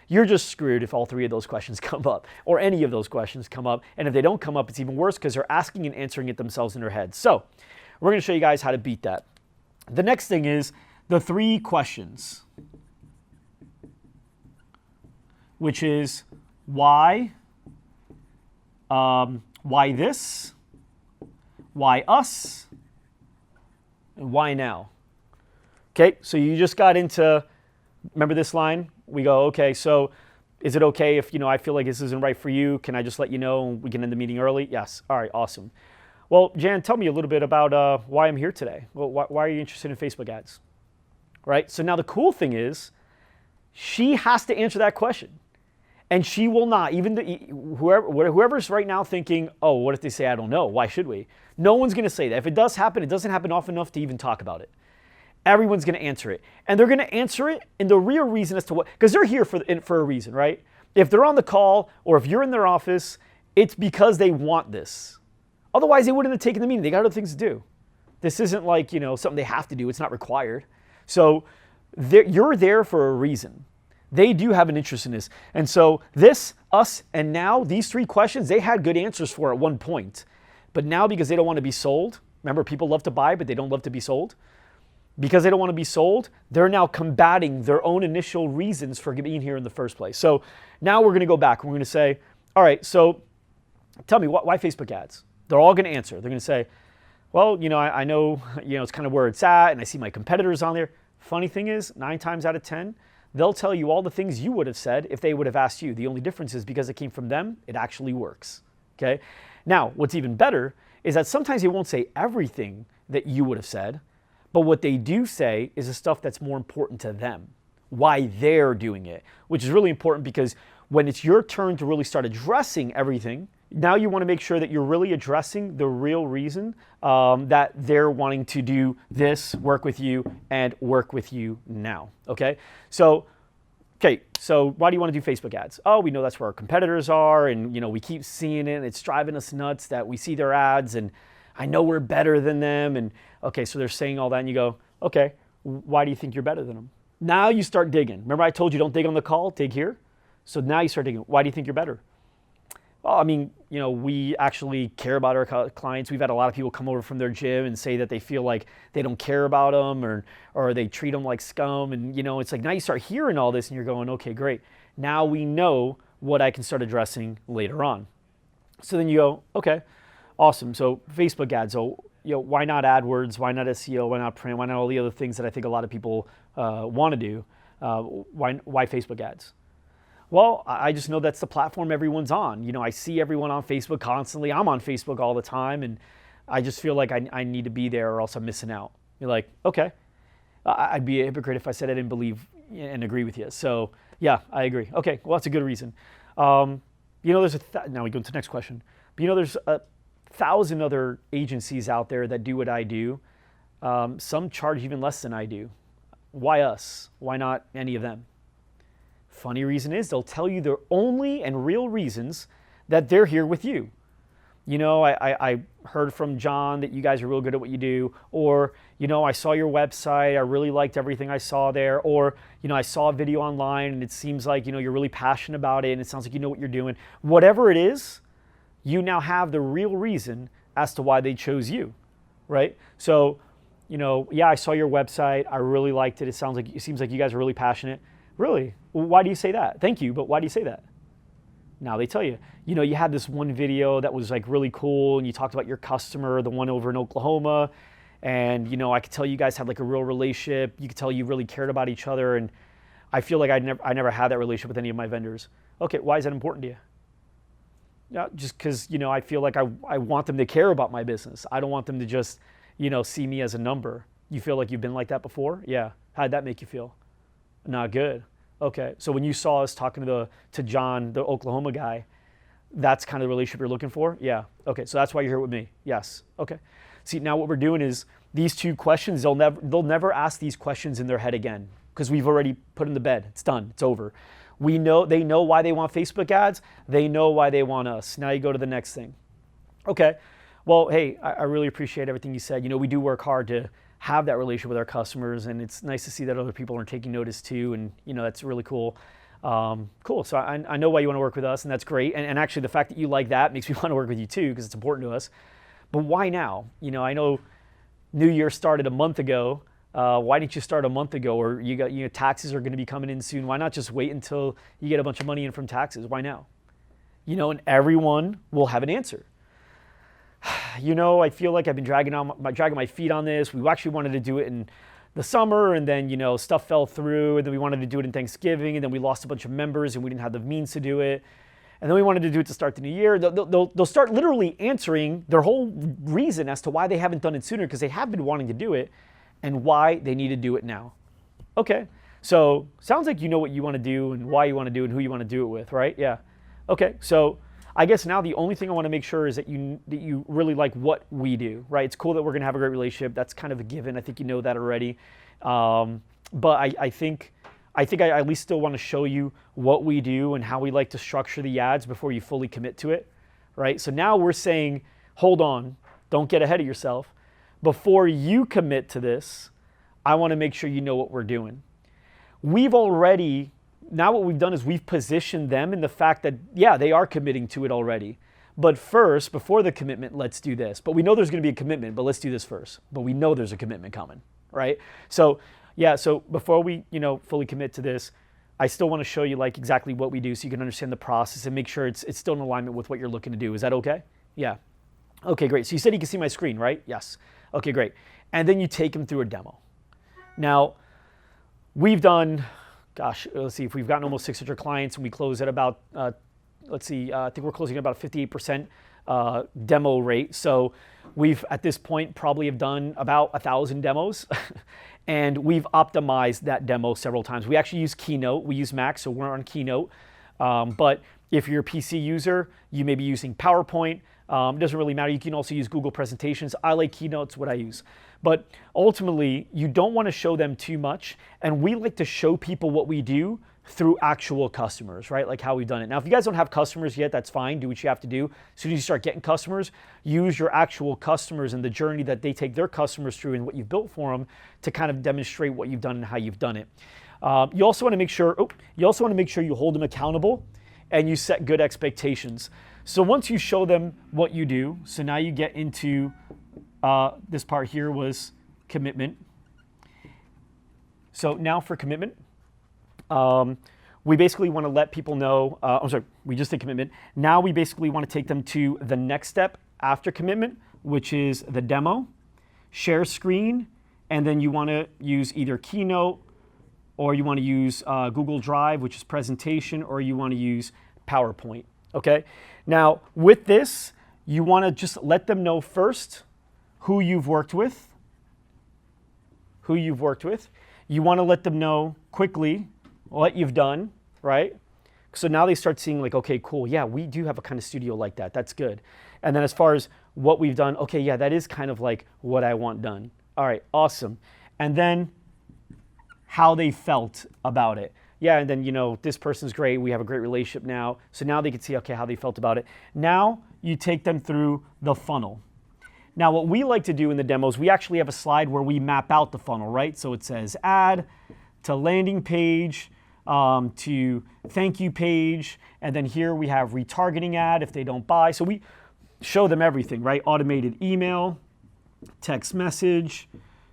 You're just screwed if all 3 of those questions come up, or any of those questions come up. And if they don't come up, it's even worse, because they're asking and answering it themselves in their heads. So we're going to show you guys how to beat that. The next thing is the 3 questions, which is why this, why us, and why now? Okay, so you just got into, remember this line? We go, okay, so is it okay if, you know, I feel like this isn't right for you? Can I just let you know and we can end the meeting early? Yes. All right, awesome. Well, Jan, tell me a little bit about why I'm here today. Well, why are you interested in Facebook ads? Right? So now the cool thing is, she has to answer that question. And she will not, even whoever's right now thinking, oh, what if they say, I don't know, why should we? No one's going to say that. If it does happen, it doesn't happen often enough to even talk about it. Everyone's going to answer it. And they're going to answer it in the real reason as to what, because they're here for a reason, right? If they're on the call, or if you're in their office, it's because they want this. Otherwise, they wouldn't have taken the meeting. They got other things to do. This isn't like, you know, something they have to do. It's not required. So you're there for a reason. They do have an interest in this. And so this, us, and now, these 3 questions, they had good answers for at one point. But now, because they don't want to be sold, remember, people love to buy, but they don't love to be sold. Because they don't want to be sold, they're now combating their own initial reasons for being here in the first place. So now we're going to go back. We're going to say, all right, so tell me, why Facebook ads? They're all going to answer. They're going to say, Well, I know, it's kind of where it's at, and I see my competitors on there. Funny thing is, 9 times out of 10, they'll tell you all the things you would have said if they would have asked you. The only difference is because it came from them, it actually works. Okay? Now, what's even better is that sometimes they won't say everything that you would have said, but what they do say is the stuff that's more important to them, why they're doing it, which is really important because when it's your turn to really start addressing everything, now you want to make sure that you're really addressing the real reason that they're wanting to do this, work with you, and work with you now, okay? So why do you want to do Facebook ads? Oh, we know that's where our competitors are, and we keep seeing it, and it's driving us nuts that we see their ads, and I know we're better than them, and okay, so they're saying all that, and you go, okay, why do you think you're better than them? Now you start digging. Remember I told you don't dig on the call, dig here? So now you start digging. Why do you think you're better? Well, I mean, we actually care about our clients. We've had a lot of people come over from their gym and say that they feel like they don't care about them or they treat them like scum. And, it's like now you start hearing all this and you're going, okay, great. Now we know what I can start addressing later on. So then you go, okay, awesome. So Facebook ads. So, why not AdWords? Why not SEO? Why not print? Why not all the other things that I think a lot of people want to do? Why Facebook ads? Well, I just know that's the platform everyone's on. I see everyone on Facebook constantly. I'm on Facebook all the time, and I just feel like I need to be there or else I'm missing out. You're like, okay. I'd be a hypocrite if I said I didn't believe and agree with you. So, yeah, I agree. Okay, well, that's a good reason. Now we go into the next question. But, there's 1,000 other agencies out there that do what I do. Some charge even less than I do. Why us? Why not any of them? Funny reason is they'll tell you the only and real reasons that they're here with you. I heard from John that you guys are real good at what you do, or, I saw your website, I really liked everything I saw there, or, I saw a video online and it seems like, you're really passionate about it and it sounds like you know what you're doing. Whatever it is, you now have the real reason as to why they chose you, right? So, yeah, I saw your website, I really liked it, it seems like you guys are really passionate. Really? Well, why do you say that? Thank you, but why do you say that? Now they tell you, you had this one video that was like really cool and you talked about your customer, the one over in Oklahoma, and I could tell you guys had like a real relationship. You could tell you really cared about each other, and I feel like I never had that relationship with any of my vendors. Okay, why is that important to you? Yeah, just because, I feel like I want them to care about my business. I don't want them to just, see me as a number. You feel like you've been like that before? Yeah. How'd that make you feel? Not good. Okay, so when you saw us talking to John, the Oklahoma guy, that's kind of the relationship you're looking for? Yeah. Okay, so that's why you're here with me. Yes. Okay. See, now what we're doing is these two questions, they'll never ask these questions in their head again because we've already put them to bed. It's done. It's over. They know why they want Facebook ads. They know why they want us. Now you go to the next thing. Okay. Well, hey, I really appreciate everything you said. We do work hard to have that relationship with our customers, and it's nice to see that other people are taking notice too, and that's really cool. Cool. So I know why you want to work with us, and that's great. And actually, the fact that you like that makes me want to work with you too, because it's important to us. But why now? I know New Year started a month ago. Why didn't you start a month ago? Or taxes are going to be coming in soon. Why not just wait until you get a bunch of money in from taxes? Why now? And everyone will have an answer. I feel like I've been dragging my feet on this. We actually wanted to do it in the summer, and then, stuff fell through, and then we wanted to do it in Thanksgiving, and then we lost a bunch of members, and we didn't have the means to do it. And then we wanted to do it to start the new year. They'll start literally answering their whole reason as to why they haven't done it sooner, because they have been wanting to do it, and why they need to do it now. Okay, so sounds like you know what you want to do, and why you want to do it, and who you want to do it with, right? Yeah. Okay, so I guess now the only thing I want to make sure is that you really like what we do, right? It's cool that we're going to have a great relationship. That's kind of a given. I think you know that already. But I think I at least still want to show you what we do and how we like to structure the ads before you fully commit to it, right? So now we're saying, hold on, don't get ahead of yourself. Before you commit to this, I want to make sure you know what we're doing. Now what we've done is we've positioned them in the fact that, yeah, they are committing to it already. But first, before the commitment, let's do this. But we know there's going to be a commitment, but let's do this first. But we know there's a commitment coming, right? So, yeah, so before we, fully commit to this, I still want to show you like exactly what we do so you can understand the process and make sure it's still in alignment with what you're looking to do. Is that okay? Yeah. Okay, great. So you said you can see my screen, right? Yes. Okay, great. And then you take them through a demo. Now, we've done, gosh, let's see, if we've gotten almost 600 clients and we close at about, let's see, I think we're closing at about 58% demo rate. So we've, at this point, probably have done about 1,000 demos. And we've optimized that demo several times. We actually use Keynote. We use Mac, so we're on Keynote. But if you're a PC user, you may be using PowerPoint. It doesn't really matter. You can also use Google presentations. I like Keynote's what I use. But ultimately, you don't want to show them too much. And we like to show people what we do through actual customers, right? Like how we've done it. Now, if you guys don't have customers yet, that's fine. Do what you have to do. As soon as you start getting customers, use your actual customers and the journey that they take their customers through and what you've built for them to kind of demonstrate what you've done and how you've done it. You also want to make sure, you hold them accountable and you set good expectations. So once you show them what you do, so now you get into this part here was commitment. So now for commitment, we basically want to let people know, we just did commitment. Now we basically want to take them to the next step after commitment, which is the demo, share screen, and then you want to use either Keynote or you want to use Google Drive, which is presentation, or you want to use PowerPoint, okay? Now with this, you want to just let them know first who you've worked with, You want to let them know quickly what you've done, right? So now they start seeing like, okay, cool. Yeah, we do have a kind of studio like that. That's good. And then as far as what we've done, okay, yeah, that is kind of like what I want done. All right, awesome. And then how they felt about it. Yeah, and then, you know, this person's great. We have a great relationship now. So now they can see, okay, how they felt about it. Now you take them through the funnel. Now, what we like to do in the demos, we actually have a slide where we map out the funnel, right? So it says ad to landing page, to thank you page, and then here we have retargeting ad if they don't buy. So we show them everything, right? Automated email, text message,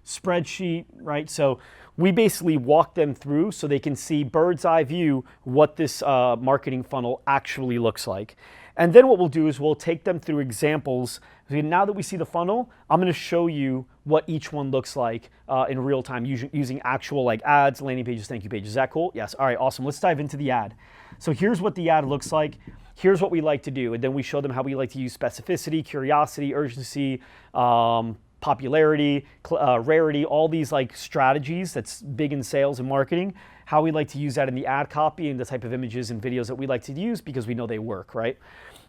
spreadsheet, right? So we basically walk them through so they can see bird's eye view what this marketing funnel actually looks like. And then what we'll do is we'll take them through examples. Now that we see the funnel, I'm going to show you what each one looks like in real time using actual like ads, landing pages, thank you pages. Is that cool? Yes. All right, awesome. Let's dive into the ad. So here's what the ad looks like. Here's what we like to do. And then we show them how we like to use specificity, curiosity, urgency, popularity, rarity, all these like strategies that's big in sales and marketing, how we like to use that in the ad copy and the type of images and videos that we like to use because we know they work, right?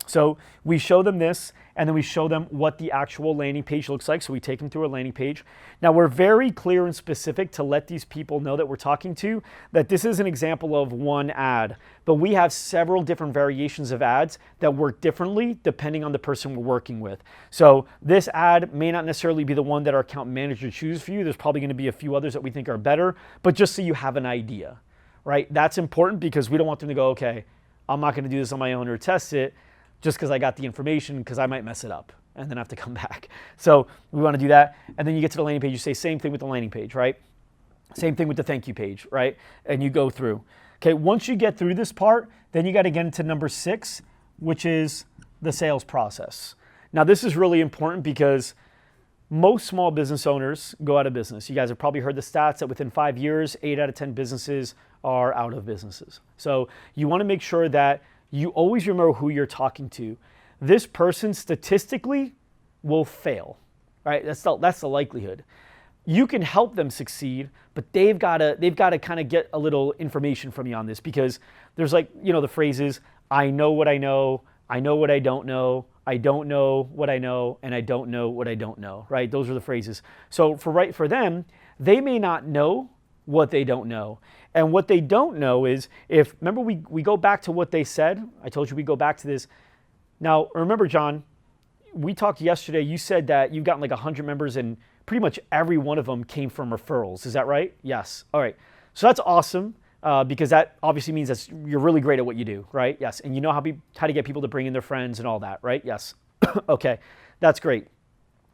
So we show them this, and then we show them what the actual landing page looks like. So we take them through a landing page. Now we're very clear and specific to let these people know that we're talking to, that this is an example of one ad, but we have several different variations of ads that work differently depending on the person we're working with. So this ad may not necessarily be the one that our account manager chooses for you. There's probably going to be a few others that we think are better, but just so you have an idea, right? That's important because we don't want them to go, okay, I'm not going to do this on my own or test it just because I got the information, because I might mess it up and then have to come back. So we want to do that. And then you get to the landing page, you say same thing with the landing page, right? Same thing with the thank you page, right? And you go through. Okay, once you get through this part, then you got to get into number 6, which is the sales process. Now this is really important because most small business owners go out of business. You guys have probably heard the stats that within 5 years, 8 out of 10 businesses are out of businesses. So you want to make sure that you always remember who you're talking to. This person statistically will fail, right? That's the likelihood. You can help them succeed, but they've got to kind of get a little information from you on this, because there's like, you know, the phrases, I know what I know what I don't know what I know, and I don't know what I don't know, right? Those are the phrases. So for them, they may not know what they don't know. And what they don't know is, remember we go back to what they said. I told you we go back to this. Now, remember, John, we talked yesterday. You said that you've gotten like 100 members and pretty much every one of them came from referrals. Is that right? Yes. All right. So that's awesome because that obviously means that you're really great at what you do, right? Yes. And you know how to get people to bring in their friends and all that, right? Yes. Okay. That's great.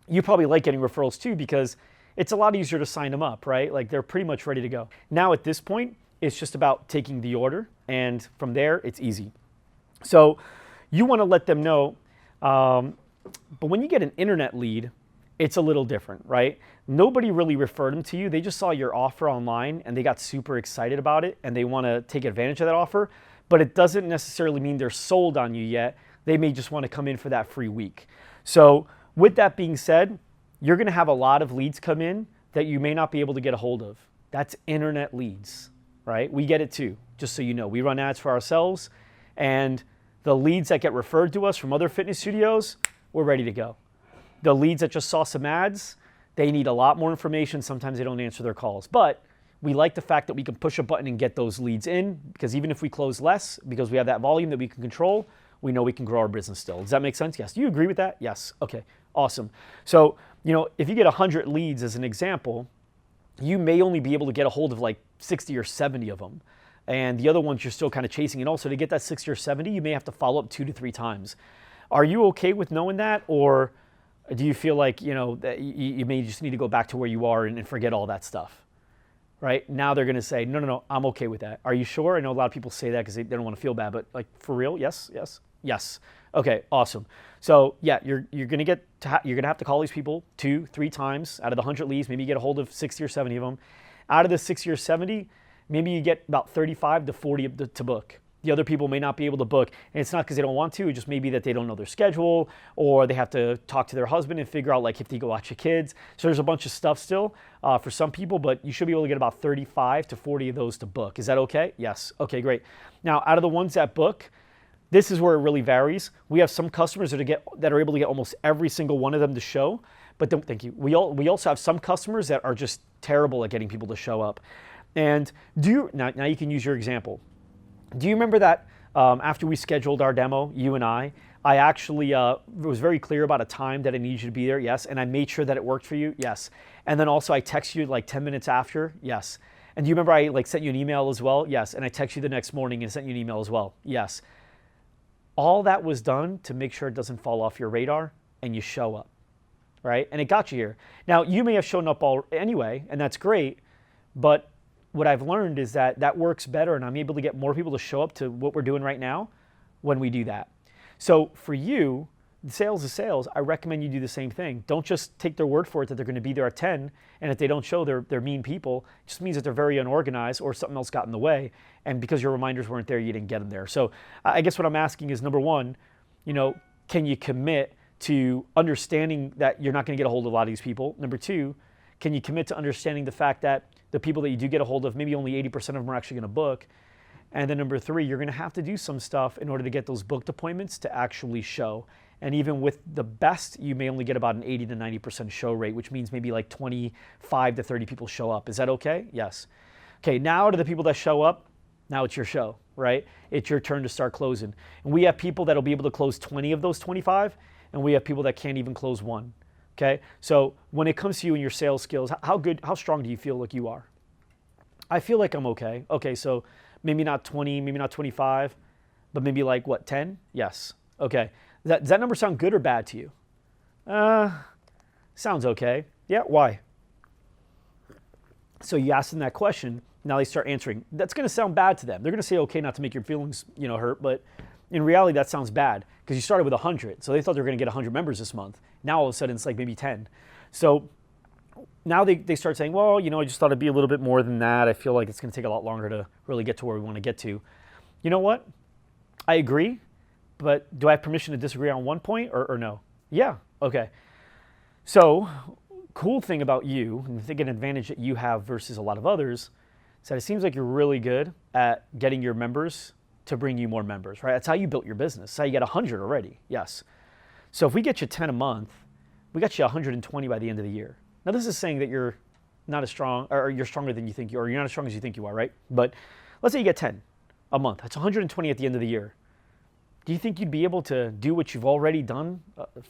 You probably like getting referrals too because it's a lot easier to sign them up, right? Like they're pretty much ready to go. Now at this point, it's just about taking the order, and from there, it's easy. So you want to let them know But when you get an internet lead, it's a little different, right? Nobody really referred them to you. They just saw your offer online and they got super excited about it and they want to take advantage of that offer. But it doesn't necessarily mean they're sold on you yet. They may just want to come in for that free week. So with that being said, you're going to have a lot of leads come in that you may not be able to get a hold of. That's internet leads, right? We get it too, just so you know. We run ads for ourselves, and the leads that get referred to us from other fitness studios, we're ready to go. The leads that just saw some ads, they need a lot more information. Sometimes they don't answer their calls. But we like the fact that we can push a button and get those leads in, because even if we close less, because we have that volume that we can control, we know we can grow our business still. Does that make sense? Yes. Do you agree with that? Yes. Okay. Awesome. So, if you get 100 leads as an example, you may only be able to get a hold of like 60 or 70 of them. And the other ones you're still kind of chasing. And also to get that 60 or 70, you may have to follow up 2 to 3 times. Are you okay with knowing that? Or do you feel like, that you may just need to go back to where you are and forget all that stuff? Right? Now they're going to say, no, I'm okay with that. Are you sure? I know a lot of people say that because they don't want to feel bad, but like for real? Yes. Okay, awesome. So yeah, you're going to have to call these people 2, 3 times out of the 100 leads. Maybe you get a hold of 60 or 70 of them. Out of the 60 or 70, maybe you get about 35 to 40 to book. The other people may not be able to book, and it's not because they don't want to. It just may be that they don't know their schedule, or they have to talk to their husband and figure out like if they go watch the kids. So there's a bunch of stuff still for some people, but you should be able to get about 35 to 40 of those to book. Is that okay? Yes. Okay, great. Now, out of the ones that book, this is where it really varies. We have some customers that are able to get almost every single one of them to show, but thank you. We also have some customers that are just terrible at getting people to show up. And now you can use your example. Do you remember that after we scheduled our demo, you and I actually was very clear about a time that I needed you to be there? Yes. And I made sure that it worked for you? Yes. And then also I texted you like 10 minutes after? Yes. And do you remember I sent you an email as well? Yes. And I texted you the next morning and sent you an email as well? Yes. All that was done to make sure it doesn't fall off your radar and you show up, right? And it got you here. Now, you may have shown up anyway, and that's great, but what I've learned is that works better, and I'm able to get more people to show up to what we're doing right now when we do that. So for you, sales is sales. I recommend you do the same thing. Don't just take their word for it that they're going to be there at 10, and if they don't show, they're mean people. It just means that they're very unorganized or something else got in the way, and because your reminders weren't there, you didn't get them there. So I guess what I'm asking is, number one, can you commit to understanding that you're not going to get a hold of a lot of these people? Number two, can you commit to understanding the fact that the people that you do get a hold of, maybe only 80% of them are actually going to book? And then number three, you're going to have to do some stuff in order to get those booked appointments to actually show. And even with the best, you may only get about an 80 to 90% show rate, which means maybe like 25 to 30 people show up. Is that okay? Yes. Okay, now to the people that show up, now it's your show, right? It's your turn to start closing. And we have people that'll be able to close 20 of those 25, and we have people that can't even close one. Okay, so when it comes to you and your sales skills, how strong do you feel like you are? I feel like I'm okay. Okay, so maybe not 20, maybe not 25, but maybe like what, 10? Yes. Okay. Does that number sound good or bad to you? Sounds okay. Yeah, why? So you ask them that question, now they start answering. That's going to sound bad to them. They're going to say, okay, not to make your feelings, hurt, but in reality, that sounds bad because you started with 100. So they thought they were going to get 100 members this month. Now all of a sudden it's like maybe 10. So now they start saying, well, I just thought it'd be a little bit more than that. I feel like it's going to take a lot longer to really get to where we want to get to. You know what? I agree, but do I have permission to disagree on one point or no? Yeah, okay. So cool thing about you, and I think an advantage that you have versus a lot of others, is that it seems like you're really good at getting your members to bring you more members, right? That's how you built your business. That's how you get 100 already, yes. So if we get you 10 a month, we got you 120 by the end of the year. Now this is saying that you're not as strong, or you're stronger than you think you are, or you're not as strong as you think you are, right? But let's say you get 10 a month. That's 120 at the end of the year. Do you think you'd be able to do what you've already done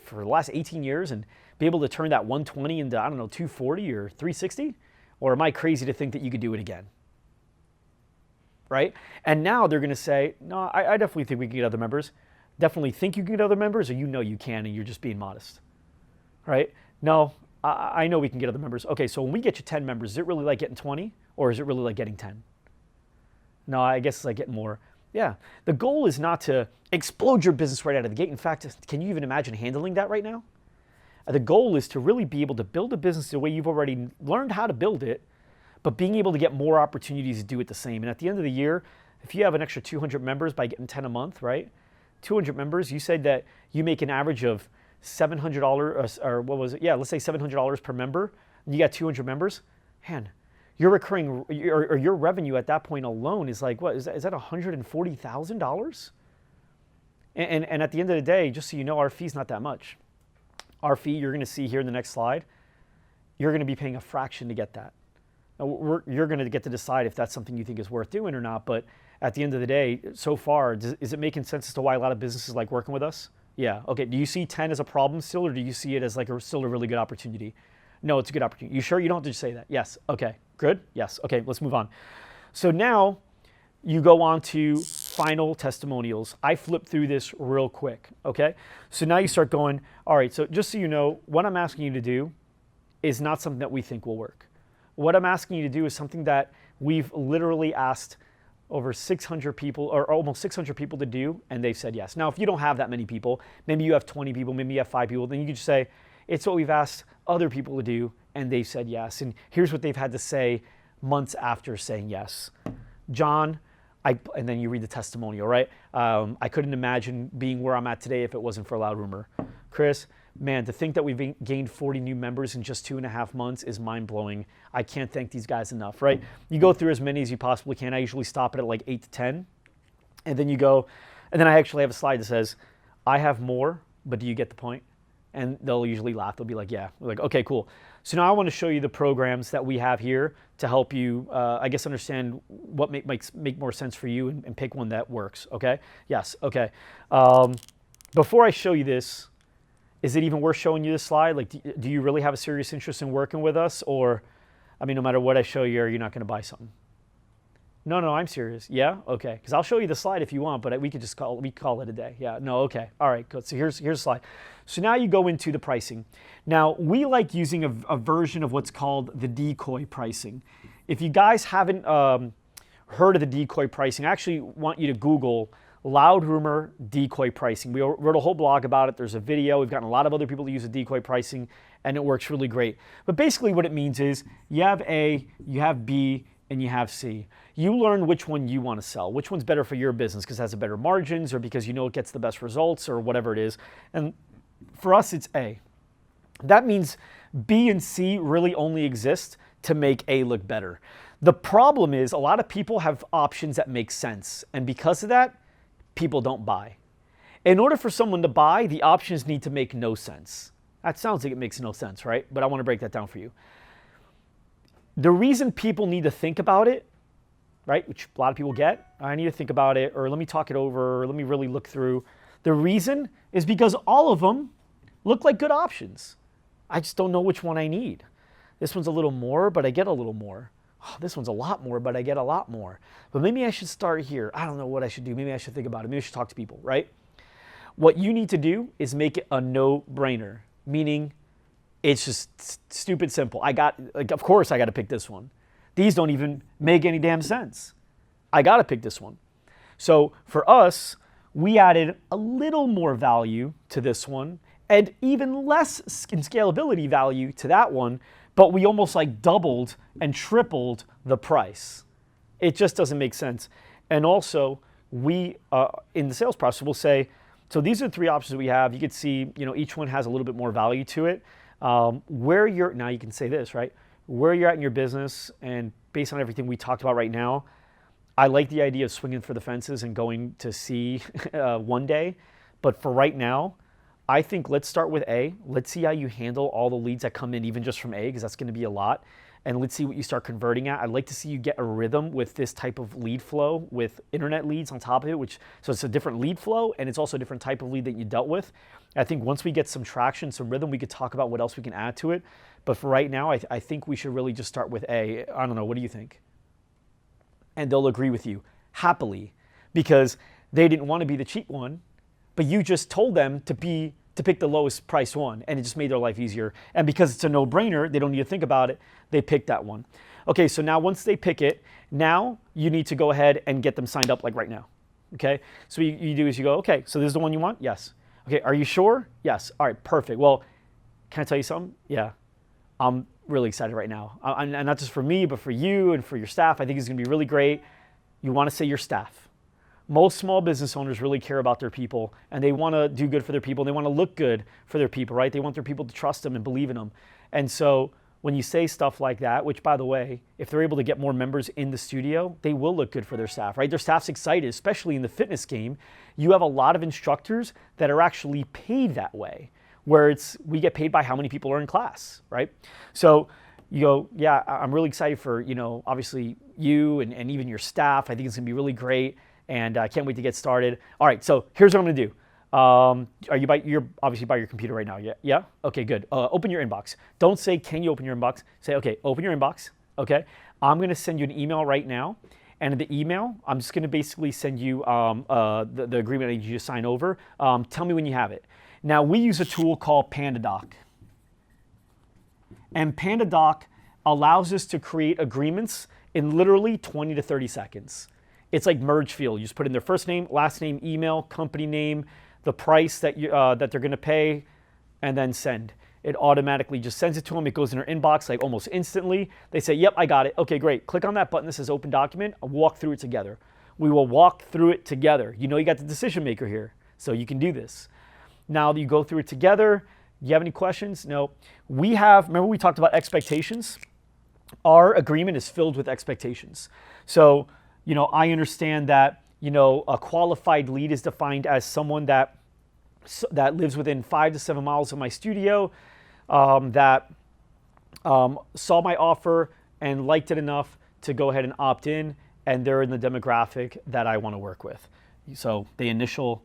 for the last 18 years and be able to turn that 120 into, 240 or 360? Or am I crazy to think that you could do it again? Right? And now they're going to say, no, I definitely think we can get other members. Definitely think you can get other members, or you can and you're just being modest. Right? No, I know we can get other members. Okay, so when we get you 10 members, is it really like getting 20 or is it really like getting 10? No, I guess it's like getting more. Yeah. The goal is not to explode your business right out of the gate. In fact, can you even imagine handling that right now? The goal is to really be able to build a business the way you've already learned how to build it, but being able to get more opportunities to do it the same. And at the end of the year, if you have an extra 200 members by getting 10 a month, right? 200 members, you said that you make an average of $700, or what was it? Yeah, let's say $700 per member, and you got 200 members. Man, your recurring, or your revenue at that point alone is like, what, is that $140,000? And at the end of the day, just so you know, our fee's not that much. Our fee, you're going to see here in the next slide, you're going to be paying a fraction to get that. Now, you're going to get to decide if that's something you think is worth doing or not, but at the end of the day, so far, is it making sense as to why a lot of businesses like working with us? Yeah, okay. Do you see 10 as a problem still, or do you see it as like still a really good opportunity? No, it's a good opportunity. You sure you don't have to say that? Yes, okay, good, yes, okay, let's move on. So now, you go on to final testimonials. I flipped through this real quick, okay? So now you start going, all right, so just so you know, what I'm asking you to do is not something that we think will work. What I'm asking you to do is something that we've literally asked over 600 people, or almost 600 people to do, and they've said yes. Now, if you don't have that many people, maybe you have 20 people, maybe you have 5 people, then you can just say, it's what we've asked other people to do, and they've said yes. And here's what they've had to say months after saying yes. John, and then you read the testimonial, right? I couldn't imagine being where I'm at today if it wasn't for Loud Rumor. Chris, man, to think that we've gained 40 new members in just 2.5 months is mind-blowing. I can't thank these guys enough, right? You go through as many as you possibly can. I usually stop it at like 8 to 10. And then you go, and then I actually have a slide that says, I have more, but do you get the point? And they'll usually laugh. They'll be like, yeah. We're like, okay, cool. So now I want to show you the programs that we have here to help you, I guess, understand what make more sense for you and pick one that works, okay? Yes, okay. Before I show you this, is it even worth showing you this slide? Like, do you really have a serious interest in working with us? Or, I mean, no matter what I show you, you're not going to buy something? No, I'm serious. Yeah? Okay. Because I'll show you the slide if you want, but we could just call it a day. Yeah, no, okay. All right, good. So here's a slide. So now you go into the pricing. Now, we like using a version of what's called the decoy pricing. If you guys haven't heard of the decoy pricing, I actually want you to Google Loud Rumor decoy pricing. We wrote a whole blog about it. There's a video. We've gotten a lot of other people to use the decoy pricing, and it works really great. But basically what it means is you have A, you have B, and you have C. You learn which one you want to sell, which one's better for your business because it has a better margins or because you know it gets the best results or whatever it is. And for us, it's A. That means B and C really only exist to make A look better. The problem is a lot of people have options that make sense. And because of that, people don't buy. In order for someone to buy, the options need to make no sense. That sounds like it makes no sense, right? But I want to break that down for you. The reason people need to think about it, right, which a lot of people get, I need to think about it, or let me talk it over, or let me really look through. The reason is because all of them look like good options. I just don't know which one I need. This one's a little more, but I get a little more. Oh, this one's a lot more, but I get a lot more. But maybe I should start here. I don't know what I should do. Maybe I should think about it. Maybe I should talk to people, right? What you need to do is make it a no-brainer, meaning it's just stupid simple. Of course I got to pick this one. These don't even make any damn sense. I got to pick this one. So for us, we added a little more value to this one and even less in scalability value to that one, but we almost like doubled and tripled the price. It just doesn't make sense. And also, we, in the sales process, will say, so these are the 3 options we have. You can see, each one has a little bit more value to it. Now you can say this, right? Where you're at in your business and based on everything we talked about right now, I like the idea of swinging for the fences and going to C one day. But for right now, I think let's start with A. Let's see how you handle all the leads that come in, even just from A, because that's going to be a lot. And let's see what you start converting at. I'd like to see you get a rhythm with this type of lead flow with internet leads on top of it, so it's a different lead flow and it's also a different type of lead that you dealt with. I think once we get some traction, some rhythm, we could talk about what else we can add to it. But for right now, I think we should really just start with A. I don't know, what do you think? And they'll agree with you happily because they didn't want to be the cheap one, but you just told them to pick the lowest price one, and it just made their life easier. And because it's a no-brainer, they don't need to think about it, they pick that one. Okay, so now once they pick it, now you need to go ahead and get them signed up like right now. okay? So what you do is you go, okay, so this is the one you want? Yes. Okay, are you sure? Yes. All right, perfect. Well, can I tell you something? Yeah, I'm really excited right now. And not just for me, but for you and for your staff. I think it's gonna be really great. You wanna say your staff. Most small business owners really care about their people, and they wanna do good for their people. They wanna look good for their people, right? They want their people to trust them and believe in them. And so when you say stuff like that, which by the way, if they're able to get more members in the studio, they will look good for their staff, right? Their staff's excited, especially in the fitness game. You have a lot of instructors that are actually paid that way, where we get paid by how many people are in class, right? So you go, yeah, I'm really excited for, obviously you and even your staff. I think it's gonna be really great, and I can't wait to get started. All right, so here's what I'm gonna do. You're obviously by your computer right now, yeah? Yeah? Okay, good. Open your inbox. Don't say, can you open your inbox? Say, okay, open your inbox, okay? I'm gonna send you an email right now, and in the email, I'm just gonna basically send you the agreement I need you to sign over. Tell me when you have it. Now, we use a tool called PandaDoc. And PandaDoc allows us to create agreements in literally 20 to 30 seconds. It's like merge field. You just put in their first name, last name, email, company name, the price that they're going to pay, and then send. It automatically just sends it to them. It goes in their inbox like almost instantly. They say, yep, I got it. Okay, great. Click on that button that says open document. I'll walk through it together. We will walk through it together. You got the decision maker here, so you can do this. Now that you go through it together, you have any questions? No. Remember we talked about expectations? Our agreement is filled with expectations. So, I understand that, a qualified lead is defined as someone that lives within 5 to 7 miles of my studio, that saw my offer and liked it enough to go ahead and opt in, and they're in the demographic that I want to work with. So they initial,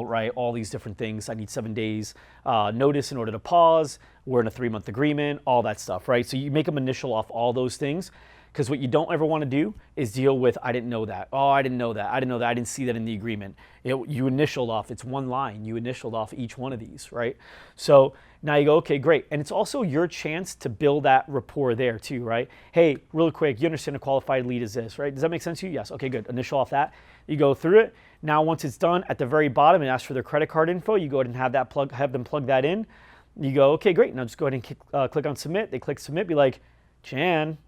right? All these different things. I need 7 days notice in order to pause. We're in a 3-month agreement, all that stuff, right? So you make them initial off all those things, because what you don't ever want to do is deal with, I didn't know that. Oh, I didn't know that. I didn't know that. I didn't see that in the agreement. You initialed off. It's one line. You initialed off each one of these, right? So now you go, okay, great. And it's also your chance to build that rapport there too, right? Hey, really quick, you understand a qualified lead is this, right? Does that make sense to you? Yes. Okay, good. Initial off that. You go through it. Now, once it's done, at the very bottom, it asks for their credit card info. You go ahead and have them plug that in. You go, okay, great. Now just go ahead and click on submit. They click submit. Be like, Jan,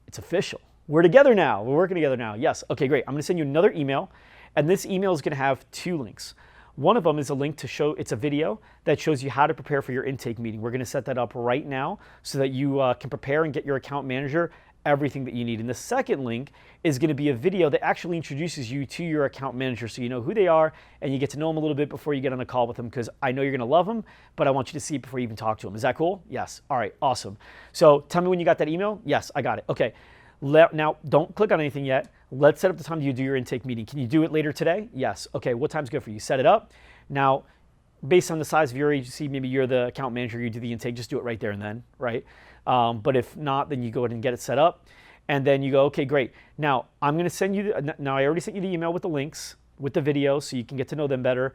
it's official. We're together now. We're working together now. Yes. Okay, great. I'm going to send you another email, and this email is going to have 2 links. One of them is a link to show, it's a video that shows you how to prepare for your intake meeting. We're going to set that up right now so that you can prepare and get your account manager everything that you need. And the second link is going to be a video that actually introduces you to your account manager, so you know who they are and you get to know them a little bit before you get on a call with them, because I know you're going to love them, but I want you to see it before you even talk to them. Is that cool? Yes. All right, awesome. So tell me when you got that email. Yes, I got it. Okay. Now, don't click on anything yet. Let's set up the time you do your intake meeting. Can you do it later today? Yes. Okay, what time's good for you? Set it up. Now, based on the size of your agency, maybe you're the account manager, you do the intake, just do it right there and then, right? But if not, then you go ahead and get it set up. And then you go, okay, great. Now, I'm going to send you, now I already sent you the email with the links, with the video, so you can get to know them better.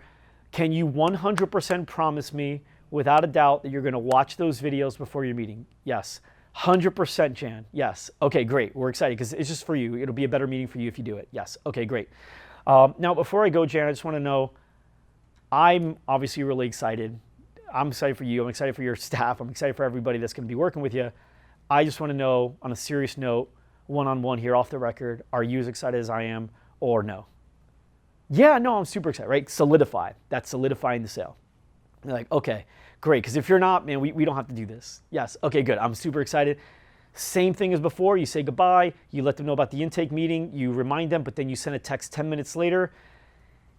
Can you 100% promise me, without a doubt, that you're going to watch those videos before your meeting? Yes. 100%, Jan. Yes. Okay, great. We're excited because it's just for you. It'll be a better meeting for you if you do it. Yes. Okay, great. Now, before I go, Jan, I just want to know, I'm obviously really excited. I'm excited for you. I'm excited for your staff. I'm excited for everybody that's going to be working with you. I just want to know, on a serious note, one-on-one here off the record, are you as excited as I am or no? Yeah, no, I'm super excited, right? Solidify. That's solidifying the sale. You're like, okay, great. Because if you're not, man, we don't have to do this. Yes. Okay, good. I'm super excited. Same thing as before. You say goodbye. You let them know about the intake meeting. You remind them, but then you send a text 10 minutes later.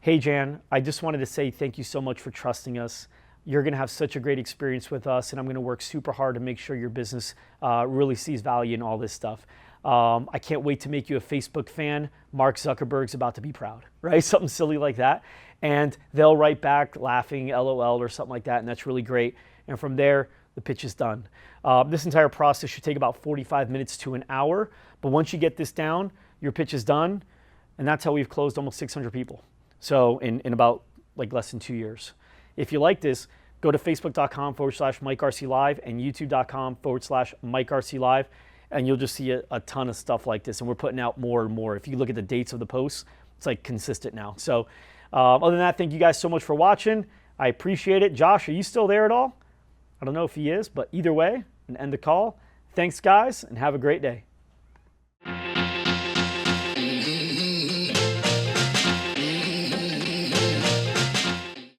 Hey, Jan, I just wanted to say thank you so much for trusting us. You're going to have such a great experience with us, and I'm going to work super hard to make sure your business really sees value in all this stuff. I can't wait to make you a Facebook fan. Mark Zuckerberg's about to be proud, right? Something silly like that. And they'll write back laughing, LOL, or something like that, and that's really great. And from there, the pitch is done. This entire process should take about 45 minutes to an hour, but once you get this down, your pitch is done, and that's how we've closed almost 600 people. So in about like less than 2 years. If you like this, go to facebook.com/Mike Arce Live and youtube.com/Mike Arce Live. and you'll just see a ton of stuff like this. And we're putting out more and more. If you look at the dates of the posts, it's like consistent now. So other than that, thank you guys so much for watching. I appreciate it. Josh, are you still there at all? I don't know if he is, but either way, and end the call. Thanks, guys, and have a great day.